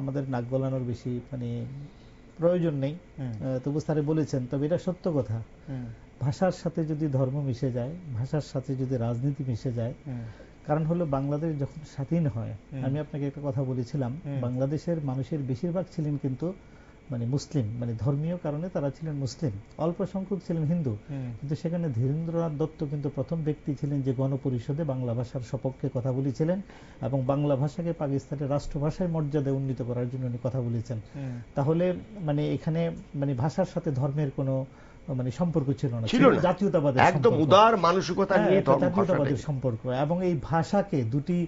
আমাদের নাক গলানোর বেশি মানে প্রয়োজন নেই। তবু স্যারে বলেছেন, তবে এটা সত্য কথা, ভাষার সাথে যদি ধর্ম মিশে যায়, ভাষার সাথে যদি রাজনীতি মিশে যায়, কারণ হলো বাংলাদেশ যখন স্বাধীন হয়, আমি আপনাকে একটা কথা বলেছিলাম, বাংলাদেশের মানুষের বেশিরভাগ ছিলেন কিন্তু মানে মুসলিম, মানে ধর্মীয় কারণে তারা ছিলেন মুসলিম, অল্প সংখ্যক ছিলেন হিন্দু। কিন্তু সেখানে ধীরেন্দ্রনাথ দত্ত কিন্তু প্রথম ব্যক্তি ছিলেন যে গণপরিষদে বাংলা ভাষার সপক্ষে কথা বলেছিলেন এবং বাংলা ভাষাকে পাকিস্তানের রাষ্ট্রভাষায় মর্যাদা উন্নীত করার জন্য উনি কথা বলেছেন। তাহলে মানে এখানে মানে ভাষার সাথে ধর্মের কোনো মানে সম্পর্ক ছিল না, জাতীয়তাবাদের একদম উদার মানসিকতা নিয়ে জাতীয়তাবাদের সম্পর্ক। এবং এই ভাষাকে দুটি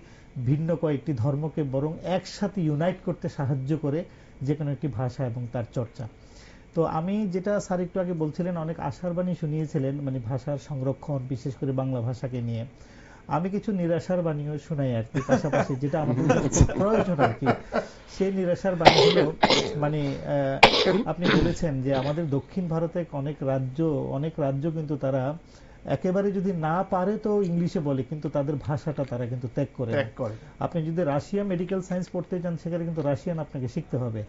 ভিন্ন কয়েকটি ধর্মকে বরং একসাথে ইউনাইট করতে সাহায্য করে যে কোনো একটি ভাষা এবং তার চর্চা। তো আমি যেটা স্যার একটু আগে বলছিলেন, অনেক আশার বাণী শুনিয়েছিলেন মানে ভাষার সংরক্ষণ, বিশেষ করে বাংলা ভাষাকে নিয়ে। আমি কিছু নিরাশার বাণীও শোনাই আর কি পাশাপাশি, যেটা আমাদের প্রয়োজন আর কি। সেই নিরাশার বাণী হলো মানে আপনি বলেছেন যে আমাদের দক্ষিণ ভারতে অনেক রাজ্য কিন্তু তারা একেবারে যদি না পারে তো ইংলিশে বলে, কিন্তু তাদের ভাষাটা তারা কিন্তু ত্যাগ করে। আপনি যদি রাশিয়া মেডিকেল সায়েন্স পড়তে চান, সেখানে কিন্তু রাশিয়ান আপনাকে শিখতে হবে।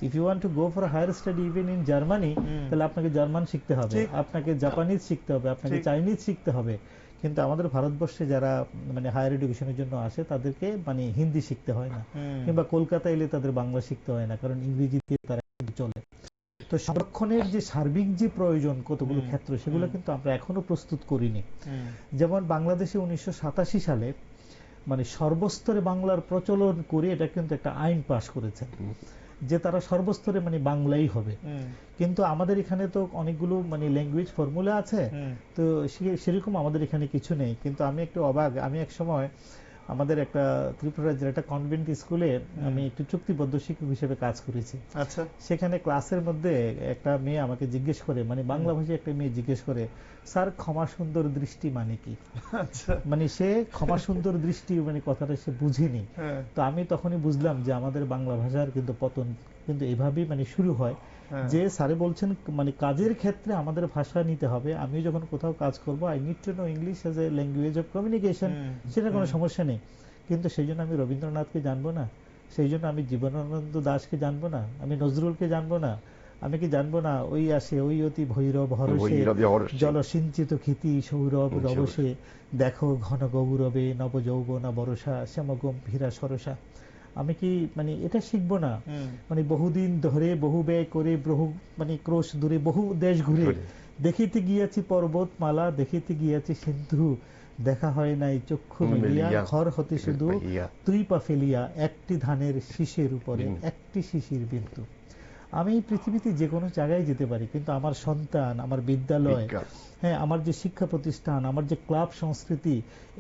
If you want to go for higher study even in Germany, তাহলে আপনাকে জার্মান শিখতে হবে, আপনাকে জাপানিজ শিখতে হবে, আপনাকে চাইনিজ শিখতে হবে। কিন্তু আমাদের ভারতবর্ষে যারা মানে হায়ার এডুকেশনের জন্য আসে তাদেরকে মানে হিন্দি শিখতে হয় না, কিংবা কলকাতা এলে তাদের বাংলা শিখতে হয় না, কারণ ইংরেজি দিয়ে তারা চলে। তো সংরক্ষণের যে সার্বিক যে প্রয়োজন কতগুলো ক্ষেত্র, সেগুলো কিন্তু আমরা এখনো প্রস্তুত করিনি। যেমন বাংলাদেশে 1987 সালে মানে সর্বস্তরে বাংলার প্রচলন করে এটা কিন্তু একটা আইন পাশ করেছে যে তারা সর্বস্তরে মানে বাংলাই হবে। কিন্তু আমাদের এখানে তো অনেকগুলো মানে ল্যাঙ্গুয়েজ ফর্মুলা আছে, তো সেরকম আমাদের এখানে কিছু নেই। কিন্তু আমি একটু অবাক, আমি এক সময় আমাদের একটা ত্রিপুরা রাজ্যের একটা কনভেন্ট স্কুলে আমি একটু চুক্তিবদ্ধ শিক্ষক হিসেবে কাজ করেছি। আচ্ছা, সেখানে ক্লাসের মধ্যে একটা মেয়ে আমাকে জিজ্ঞেস করে, মানে বাংলা ভাষায় একটা মেয়ে জিজ্ঞেস করে, স্যার ক্ষমা সুন্দর দৃষ্টি মানে কি? মানে সে ক্ষমা সুন্দর দৃষ্টি মানে কথাটা সে বুঝেনি। তো আমি তখনই বুঝলাম যে আমাদের বাংলা ভাষার কিন্তু পতন কিন্তু এভাবেই মানে শুরু হয়, যে স্যারে বলছেন মানে কাজের ক্ষেত্রে আমাদের ভাষা নিতে হবে। আমি যখন কোথাও কাজ করব, I need to know English as a language of communication, সেটা কোনো সমস্যা নেই। কিন্তু সেই জন্য আমি রবীন্দ্রনাথকে জানবো না, সেই জন্য আমি জীবনানন্দ দাশকে জানবো না, আমি নজরুলকে জানবো না, আমি কি জানবো না ওই আসে ওই অতি ভৈরব হরসে জলসিঞ্চিত ক্ষিতি সৌরভ রবসে দেখো ঘন গৌরবে নব যৌবনা বরসা শ্যামগম্ভীরা সরসা। আমি কি মানে এটা শিখবো না? মানে বহুদিন ধরে বহু ব্যয় করে বহু মানে ক্রোশ দূরে বহু দেশ ঘুরে দেখিতে গিয়াছি পর্বতমালা, দেখিতে গিয়াছি সিন্ধু, দেখা হয় নাই চক্ষু মিলিয়া, ঘর হতে শুধু তুই পা ফেলিয়া একটি ধানের শীষের উপরে একটি শিশির বিন্দু। আমি পৃথিবীতে যে কোনো জায়গায় যেতে পারি, কিন্তু আমার সন্তান, আমার বিদ্যালয়, হ্যাঁ, আমার যে শিক্ষা প্রতিষ্ঠান, আমার যে ক্লাব সংস্কৃতি,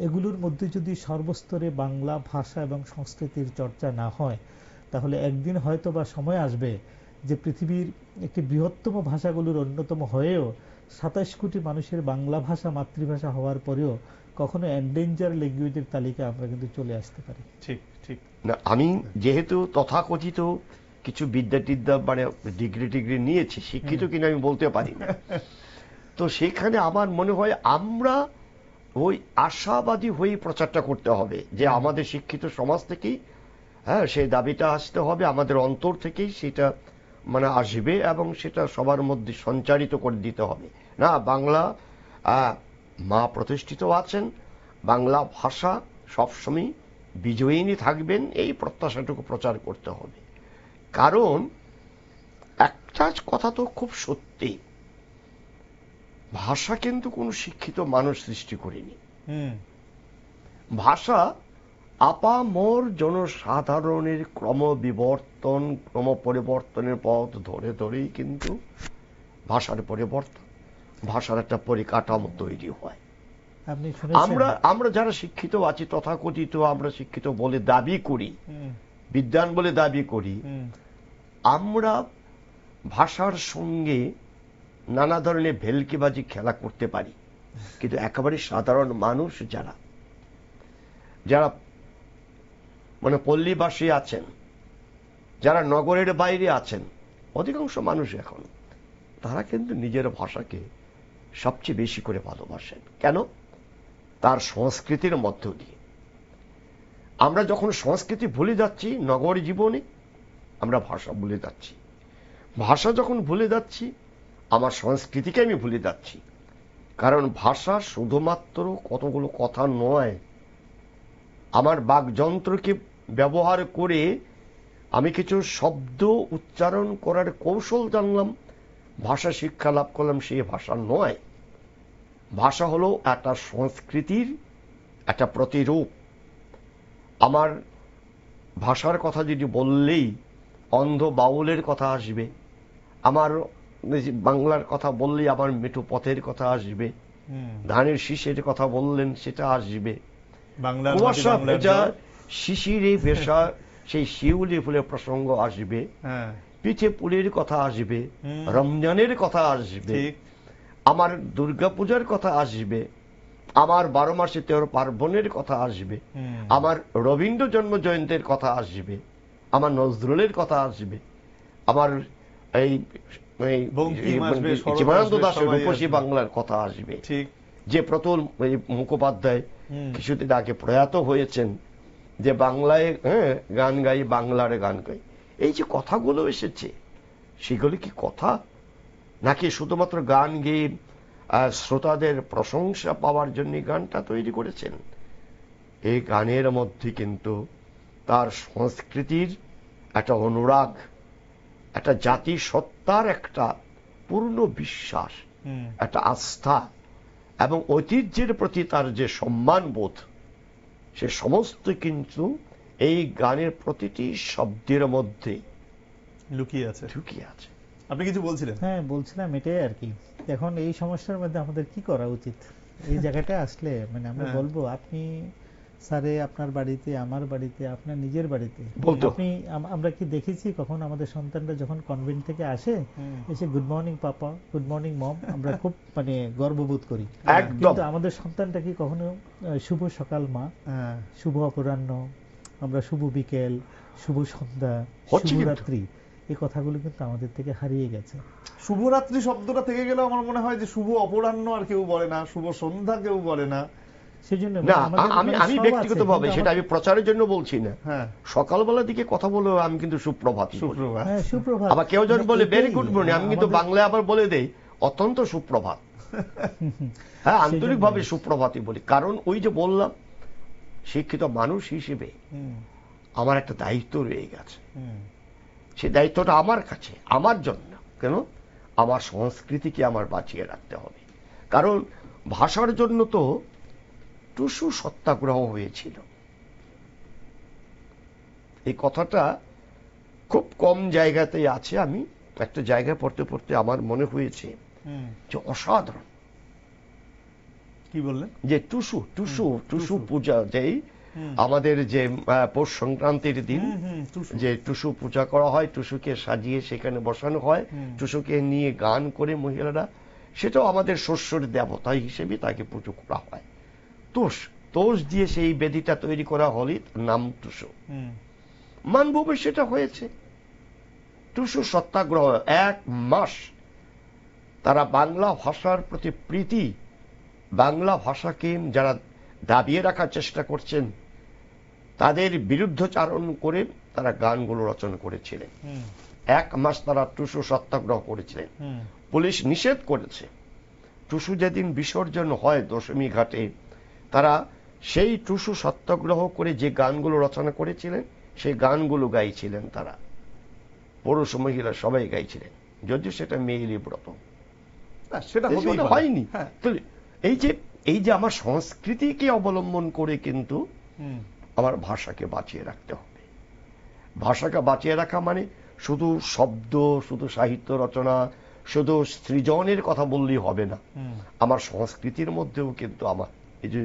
এগুলোর মধ্যে যদি সর্বস্তরে বাংলা ভাষা এবং সংস্কৃতির চর্চা না হয়, তাহলে একদিন হয়তো বা সময় আসবে যে পৃথিবীর একটি বৃহত্তম ভাষাগুলোর অন্যতম হয়েও 27 কোটি মানুষের বাংলা ভাষা মাতৃভাষা হওয়ার পরেও কখনো এন্ডেঞ্জার ল্যাঙ্গুয়েজের তালিকায় আমরা কিন্তু চলে আসতে পারি। ঠিক ঠিক না, আমি যেহেতু তথাকথিত কিছু বিদ্যা মানে ডিগ্রি নিয়েছি, শিক্ষিত কিনা আমি বলতে পারি না, তো সেখানে আমার মনে হয় আমরা ওই আশাবাদী হয়ে প্রচারটা করতে হবে যে আমাদের শিক্ষিত সমাজ থেকেই সেই দাবিটা আসতে হবে, আমাদের অন্তর থেকেই সেটা মানে আসবে এবং সেটা সবার মধ্যে সঞ্চারিত করে দিতে হবে। না, বাংলা মা প্রতিষ্ঠিত আছেন, বাংলা ভাষা সবসময় বিজয়িনী থাকবেন, এই প্রত্যাশাটুকু প্রচার করতে হবে। কারণ একটা কথা তো খুব সত্যি, ভাষা কিন্তু কোনো শিক্ষিত মানুষ সৃষ্টি করেনি। ভাষা আপামর জনসাধারণের ক্রমবিবর্তন, ক্রম পরিবর্তনের পথ ধরে ধরেই কিন্তু ভাষার পরিবর্তন, ভাষার একটা পরিকাঠামো তৈরি হয়। আমরা যারা শিক্ষিত আছি, তথাকথিত আমরা শিক্ষিত বলে দাবি করি, বিদ্বান বলে দাবি করি, আমরা ভাষার সঙ্গে নানা ধরনের ভেলকিবাজি খেলা করতে পারি, কিন্তু একেবারে সাধারণ মানুষ যারা মানে পল্লীবাসী আছেন, যারা নগরের বাইরে আছেন, অধিকাংশ মানুষ এখন তারা কিন্তু নিজের ভাষাকে সবচেয়ে বেশি করে ভালোবাসেন। কেন? তার সংস্কৃতির মধ্য দিয়ে। আমরা যখন সংস্কৃতি ভুলে যাচ্ছি নগর জীবনে, আমরা ভাষা ভুলে যাচ্ছি। ভাষা যখন ভুলে যাচ্ছি, আমার সংস্কৃতিকে আমি ভুলে যাচ্ছি। কারণ ভাষা শুধুমাত্র কতগুলো কথা নয়, আমার বাকযন্ত্রকে ব্যবহার করে আমি কিছু শব্দ উচ্চারণ করার কৌশল জানলাম, ভাষা শিক্ষা লাভ করলাম, সেই ভাষা নয়। ভাষা হলো একটা সংস্কৃতির একটা প্রতিরূপ। আমার ভাষার কথা যদি বললেই অন্ধ বাউলের কথা আসবে, আমার বাংলার কথা বললেই আমার মেঠো পথের কথা আসবে, ধানের শীষের কথা বললেন সেটা আসবে, কুয়াশা ভেজা শিশিরে ভেসা সেই শিউলি ফুলের প্রসঙ্গ আসবে, পিঠে পুলির কথা আসবে, রমজানের কথা আসবে, আমার দুর্গাপূজার কথা আসবে, আমার 12 মাসে 13 পার্বণের কথা আসবে, আমার রবীন্দ্র জন্ম জয়ন্তীর কথা আসবে, আমার নজরুলের কথা আসবে, আমার এই জীবনানন্দ দাশের রূপসী বাংলার কথা আসবে, যে প্রতুল মুখোপাধ্যায় কিছুদিন আগে প্রয়াত হয়েছেন, যে বাংলায় গান গাই, বাংলার গান গাই, এই যে কথাগুলো এসেছে, সেগুলো কি কথা, নাকি শুধুমাত্র গান গেয়ে শ্রোতাদের প্রশংসা পাওয়ার জন্য গানটা তৈরি করেছেন? এই গানের মধ্যে কিন্তু তার সংস্কৃতির একটা অনুরাগ, একটা জাতি সত্তার একটা পূর্ণ বিশ্বাস, একটা আস্থা এবং ঐতিহ্যের প্রতি তার যে সম্মান বোধ, সে সমস্ত কিন্তু এই গানের প্রতিটি শব্দের মধ্যে লুকিয়ে আছে। আপনি কিছু বলছিলেন? হ্যাঁ, বলছিলাম এটাই আর কি। এখন এই সমস্যার মধ্যে আমাদের কি করা উচিত? এই জায়গাটা আসলে মানে আমরা বলবো, আপনি স্যারে আপনার বাড়িতে, আমার বাড়িতে, আপনার নিজের বাড়িতে, আপনি আমরা কি দেখেছি কখন আমাদের সন্তানরা যখন কনভেন্ট থেকে আসে, এসে গুড মর্নিং পাপা, গুড মর্নিং মম, আমরা খুব মানে গর্ববোধ করি। কিন্তু আমাদের সন্তানটা কি কখনো শুভ সকাল মা, শুভ অপরাহ্ন, আমরা শুভ বিকেল, শুভ সন্ধ্যা, শুভরাত্রি, এই কথাগুলো কিন্তু আমাদের থেকে হারিয়ে গেছে। শুভরাত্রি শব্দটা থেকে গেলেও আমার মনে হয় যে শুভ অপরাহ্ন আর কেউ বলে না, শুভ সন্ধ্যা কেউ বলে না। সেজন্য আমি ব্যক্তিগতভাবে সেটা আমি প্রচারের জন্য বলছি না, সকালবেলার দিকে কথা বলে আমি কিন্তু সুপ্রভাত, আবার কেউ যখন বলে ভেরি গুড মর্নিং, আমি কিন্তু বাংলায় আবার বলে দেই অত্যন্ত সুপ্রভাত। হ্যাঁ, আন্তরিকভাবে সুপ্রভাতই বলি। কারণ ওই যে বললাম, শিক্ষিত মানুষ হিসেবে আমার একটা দায়িত্ব রয়ে গেছে। সেই দায়িত্বটা আমার কাছে, আমার জন্য। কেন? আমার সংস্কৃতিকে আমার বাঁচিয়ে রাখতে হবে। কারণ ভাষার জন্য তো টুসু সত্যাগ্রহ হয়েছিল। এই কথাটা খুব কম জায়গাতেই আছে। আমি একটা জায়গায় পড়তে পড়তে আমার মনে হয়েছে যে অসাধারণ। কি বললেন? যে টুসু পূজা, যেই আমাদের যে পৌষ সংক্রান্তির দিন যে টুসু পূজা করা হয়, টুসুকে সাজিয়ে সেখানে বসানো হয়, টুসুকে নিয়ে গান করে মহিলারা, সেটাও আমাদের শস্যের দেবতা হিসেবে তাকে পুজো করা হয়। তোষ দিয়ে সেই বেদিটা তৈরি করা হলে নাম টুসু। মানভূমে সেটা হয়েছে। টুসু সত্যাগ্রহ 1 মাস তারা বাংলা ভাষার প্রতি প্রীতি, বাংলা ভাষাকে যারা দাবিয়ে রাখার চেষ্টা করছেন তাদের বিরুদ্ধচারণ করে তারা গানগুলো রচনা করেছিলেন। 1 মাস তারা টুসু সত্যাগ্রহ করেছিলেন। পুলিশ নিষেধ করেছে। টুসু যেদিন বিসর্জন হয় দশমী ঘাটে, তারা সেই টুসু সত্যাগ্রহ করে যে গানগুলো রচনা করেছিলেন সেই গানগুলো গাইছিলেন। তারা পুরুষ মহিলা সবাই গাইছিলেন, যদিও সেটা মেয়েলি ব্রত, সেটা হয়নি। তো এই যে আমার সংস্কৃতিকে অবলম্বন করে কিন্তু আমার ভাষাকে বাঁচিয়ে রাখতে হবে। ভাষাকে বাঁচিয়ে রাখা মানে শুধু শব্দ, শুধু সাহিত্য রচনা, শুধু সৃজনের কথা বললেই হবে না। আমার সংস্কৃতির মধ্যেও কিন্তু আমার এই যে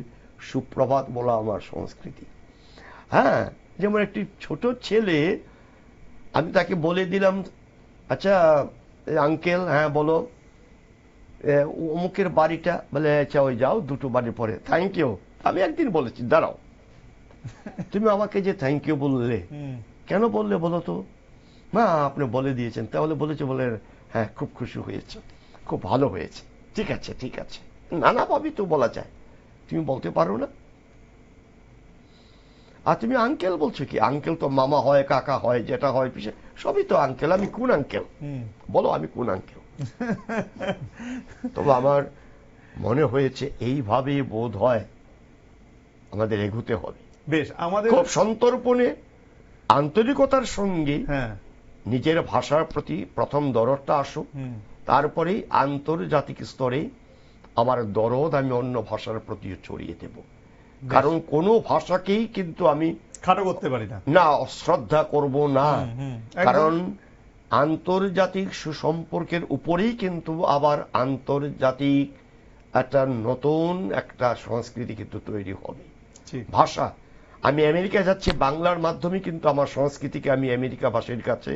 সুপ্রভাত বলা আমার সংস্কৃতি। হ্যাঁ, যেমন একটি ছোট ছেলে, আমি তাকে বলে দিলাম, আচ্ছা আঙ্কেল, হ্যাঁ বলো, অমুকের বাড়িটা, বলে আচ্ছা ওই যাও 2টো বাড়ি পরে, থ্যাংক ইউ। আমি একদিন বলেছি, দাঁড়াও, তুমি আমাকে যে থ্যাংক ইউ বললে, কেন বললে বলো তো? না আপনি বলে দিয়েছেন। তাহলে বলেছে, বলে হ্যাঁ খুব খুশি হয়েছে, খুব ভালো হয়েছে, ঠিক আছে ঠিক আছে। নানাভাবেই তো বলা যায়, তুমি বলতে পারো না? আর তুমি আঙ্কেল বলছো কি? আঙ্কেল তো মামা হয়, কাকা হয়, যেটা হয়, পিসে, সবই তো আঙ্কেল। আমি কোন আঙ্কেল? বলো আমি কোন আঙ্কেল? তবে আমার মনে হয়েছে এইভাবে বোধ হয় আমাদের এগোতে হবে। বেশ, আমাদের খুব সন্তর্পণে আন্তরিকতার সঙ্গে নিজের ভাষার প্রতি প্রথম দরদটা আসুক, তারপরেই আন্তর্জাতিক স্তরে আমার দরদ আমি অন্য ভাষার প্রতি ছড়িয়ে দেব। কারণ কোনো ভাষাকেই কিন্তু আমি খাটো করতে পারি না, না শ্রদ্ধা করব না। কারণ আন্তর্জাতিক সুসম্পর্কের উপরেই কিন্তু আবার আন্তর্জাতিক একটা নতুন একটা সংস্কৃতি কিন্তু তৈরি হবে। ভাষা, আমি আমেরিকা যাচ্ছি, বাংলার মাধ্যমে কিন্তু আমার সংস্কৃতিকে আমি আমেরিকা ভাষীর কাছে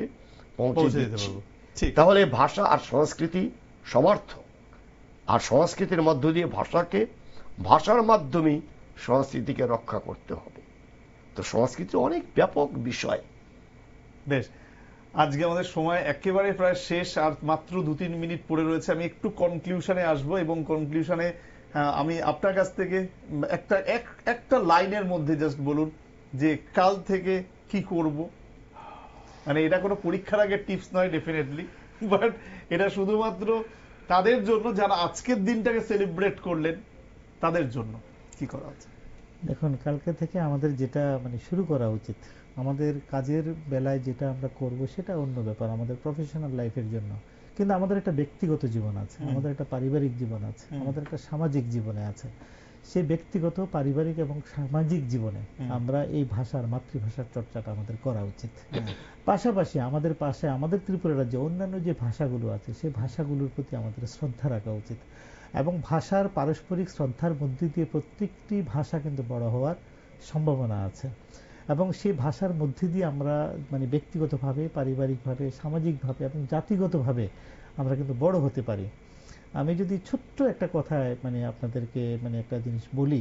পৌঁছে দিচ্ছি। তাহলে ভাষা আর সংস্কৃতি সমার্থ, আর সংস্কৃতির মধ্য দিয়ে ভাষাকে, ভাষার মাধ্যমে সংস্কৃতিকে রক্ষা করতে হবে। তো সংস্কৃতি অনেক ব্যাপক বিষয়। বেশ, আজকে আমাদের সময় একেবারে প্রায় শেষ, আর মাত্র 2-3 মিনিট পড়ে রয়েছে। আমি একটু কনক্লুশনে আসবো, এবং কনক্লুশনে আমি আপনার কাছ থেকে একটা লাইনের মধ্যে জাস্ট বলুন যে কাল থেকে কি করব। মানে এটা কোনো পরীক্ষার আগে টিপস নয় ডেফিনেটলি, বাট এটা শুধুমাত্র তাদের জন্য যারা আজকের দিনটাকে সেলিব্রেট করলেন, তাদের জন্য কি করা উচিত? দেখুন, কালকে থেকে আমাদের যেটা শুরু করা উচিত, আমাদের কাজের বেলায় যেটা আমরা করব সেটা অন্য ব্যাপার, আমাদের প্রফেশনাল লাইফের জন্য। কিন্তু আমাদের একটা ব্যক্তিগত জীবন আছে, আমাদের একটা পারিবারিক জীবন আছে, আমাদের একটা সামাজিক জীবনে আছে। সেই ব্যক্তিগত, পারিবারিক এবং সামাজিক জীবনে আমরা এই ভাষার, মাতৃভাষার চর্চাটা আমাদের করা উচিত। পাশাপাশি আমাদের পাশে, আমাদের ত্রিপুরা রাজ্যে অন্যান্য যে ভাষাগুলো আছে সেই ভাষাগুলোর প্রতি আমাদের শ্রদ্ধা রাখা উচিত। এবং ভাষার পারস্পরিক শ্রদ্ধার মধ্যে দিয়ে প্রত্যেকটি ভাষা কিন্তু বড় হওয়ার সম্ভাবনা আছে। এবং সেই ভাষার মধ্যে দিয়ে আমরা ব্যক্তিগতভাবে, পারিবারিকভাবে, সামাজিকভাবে এবং জাতিগতভাবে আমরা কিন্তু বড় হতে পারি। আমি যদি ছোট্ট একটা কথায় আপনাদেরকে একটা জিনিস বলি,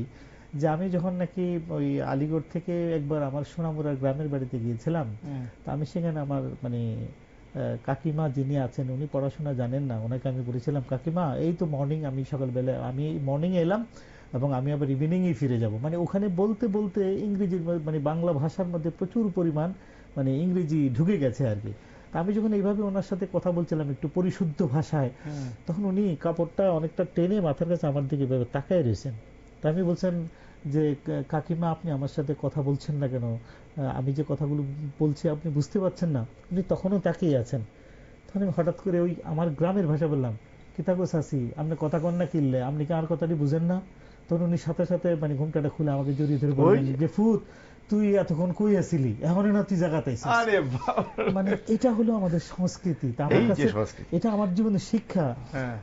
যে আমি যখন নাকি ওই আলিগড় থেকে একবার আমার সোনামুড়া গ্রামের বাড়িতে গিয়েছিলাম, তা আমি সেখানে আমার কাকিমা যিনি আছেন, উনি পড়াশোনা জানেন না, ওনাকে আমি বলেছিলাম, কাকিমা এই তো মর্নিং, আমি সকালবেলা, আমি মর্নিং এলাম এবং আমি আবার ইভিনিংই ফিরে যাব। ওখানে বলতে বলতে ইংরেজির বাংলা ভাষার মধ্যে প্রচুর পরিমাণ ইংরেজি ঢুকে গেছে আর কি। আমি যখন এইভাবে ওনার সাথে কথা বলছিলাম একটু পরিশুদ্ধ ভাষায়, তখন উনি কাপড়টা অনেকটা টেনে মাথার কাছে আমার দিকে তাকায় রয়েছেন। তা আমি বলছেন যে, কাকিমা আপনি আমার সাথে কথা বলছেন না কেন? আমি যে কথাগুলো বলছি আপনি বুঝতে পারছেন না? উনি তখনও তাকিয়ে আছেন। তখন আমি হঠাৎ করে ওই আমার গ্রামের ভাষা বললাম, কিতাগো চাচি, আপনি কথা কন না কিনলে, আপনি কি আমার কথাটি বুঝেন না? তখন উনি সাথে সাথে ঘুমটাটা খুলে আমাকে জড়িয়ে ধরে বললেন যে, ফুত তুই এতক্ষণ কই আছিলি, এখন না তুই জায়গাতে আছিস। এটা হলো আমাদের সংস্কৃতি। এটা আমার জীবনের শিক্ষা,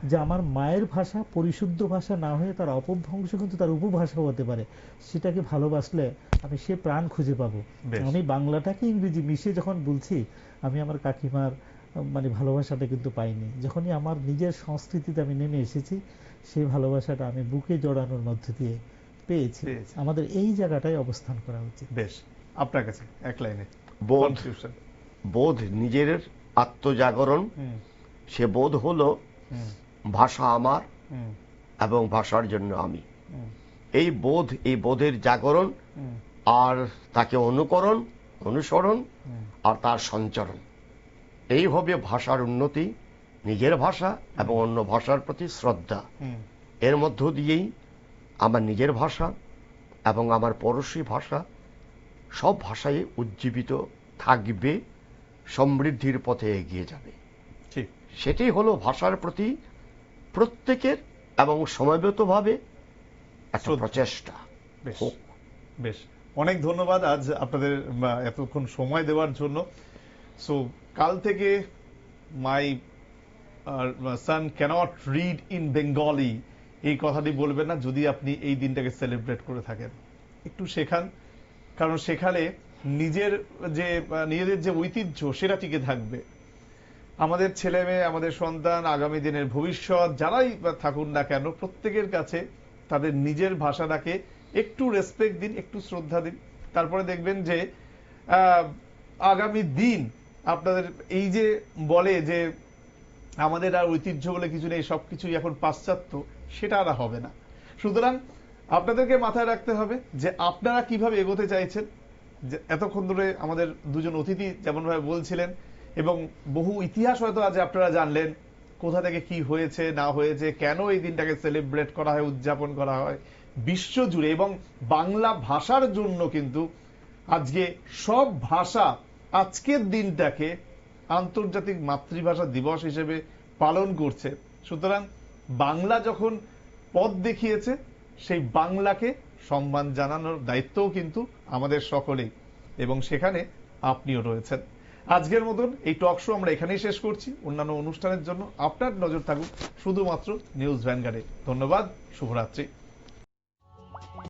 যে আমার মায়ের ভাষা পরিশুদ্ধ ভাষা না হয়ে তার অপভ্রংশ কিন্তু তার উপভাষা হতে পারে। সেটাকে ভালোবাসলে আমি সে প্রাণ খুঁজে পাবো। আমি বাংলাটাকে ইংরেজি মিশিয়ে যখন বলছি, আমি আমার কাকিমার ভালোবাসাটা কিন্তু পাইনি। যখনই আমার নিজের সংস্কৃতিতে আমি নেমে এসেছি, সেই ভালোবাসাটা আমি বুকে জড়ানোর মধ্য দিয়ে পেয়েছি। আমাদের এই জায়গাটায় অবস্থান করা উচিত। বেশ, আপনার কাছে এক লাইনে বোধ, নিজের আত্মজাগরণ, সে বোধ হলো ভাষা আমার এবং ভাষার জন্য আমি। এই বোধ, এই বোধের জাগরণ, আর তাকে অনুকরণ, অনুসরণ আর তার সঞ্চরণ, এই হবে ভাষার উন্নতি, নিজের ভাষা এবং অন্য ভাষার প্রতি শ্রদ্ধা। এর মধ্য দিয়েই আমার নিজের ভাষা এবং আমার পড়শি ভাষা সব ভাষায় উজ্জীবিত থাকবে, সমৃদ্ধির পথে এগিয়ে যাবে। ঠিক, সেটাই হলো ভাষার প্রতি প্রত্যেকের এবং সমবেতভাবে একটা প্রচেষ্টা। বেশ বেশ, অনেক ধন্যবাদ আজ আপনাদের এতক্ষণ সময় দেওয়ার জন্য। সো কাল থেকে মাই সান ক্যানট রিড ইন বেঙ্গলি এই কথাটি বলবেন না যদি আপনি এই দিনটাকে সেলিব্রেট করে থাকেন। একটু শেখান, কারণ সেখানে নিজেদের যে ঐতিহ্য সেটা টিকে থাকবে। আমাদের ছেলে মেয়ে, আমাদের সন্তান, আগামী দিনের ভবিষ্যৎ যারাই থাকুন না কেন, প্রত্যেকের কাছে তাদের নিজের ভাষাটাকে একটু রেসপেক্ট দিন, একটু শ্রদ্ধা দিন। তারপরে দেখবেন যে আগামী দিন আপনাদের এই যে বলে যে আমাদের আর ঐতিহ্য বলে কিছু নেই, সবকিছুই এখন পাশ্চাত্য, সেটা আর হবে না। সুতরাং আপনাদেরকে মাথায় রাখতে হবে যে আপনারা কিভাবে এগোতে চাইছেন। এতক্ষণ ধরে আমাদের দুজন অতিথি যেমনভাবে বলছিলেন, এবং বহু ইতিহাস হয়তো আজ আপনারা জানলেন, কোথা থেকে কি হয়েছে না হয়েছে, কেন এই দিনটাকে সেলিব্রেট করা হয়, উদযাপন করা হয় বিশ্বজুড়ে। এবং বাংলা ভাষার জন্য কিন্তু আজকে সব ভাষা আজকের দিনটাকে আন্তর্জাতিক মাতৃভাষা দিবস হিসেবে পালন করছে। সুতরাং বাংলা যখন পথ দেখিয়েছে, সেই বাংলাকে সম্মান জানানোর দায়িত্বও কিন্তু আমাদের সকলেই, এবং সেখানে আপনিও রয়েছেন। আজকের মতন এই টক শো আমরা এখানেই শেষ করছি। অন্যান্য অনুষ্ঠানের জন্য আপনার নজর থাকুক শুধুমাত্র নিউজ ভ্যানগার্ডে। ধন্যবাদ, শুভরাত্রি।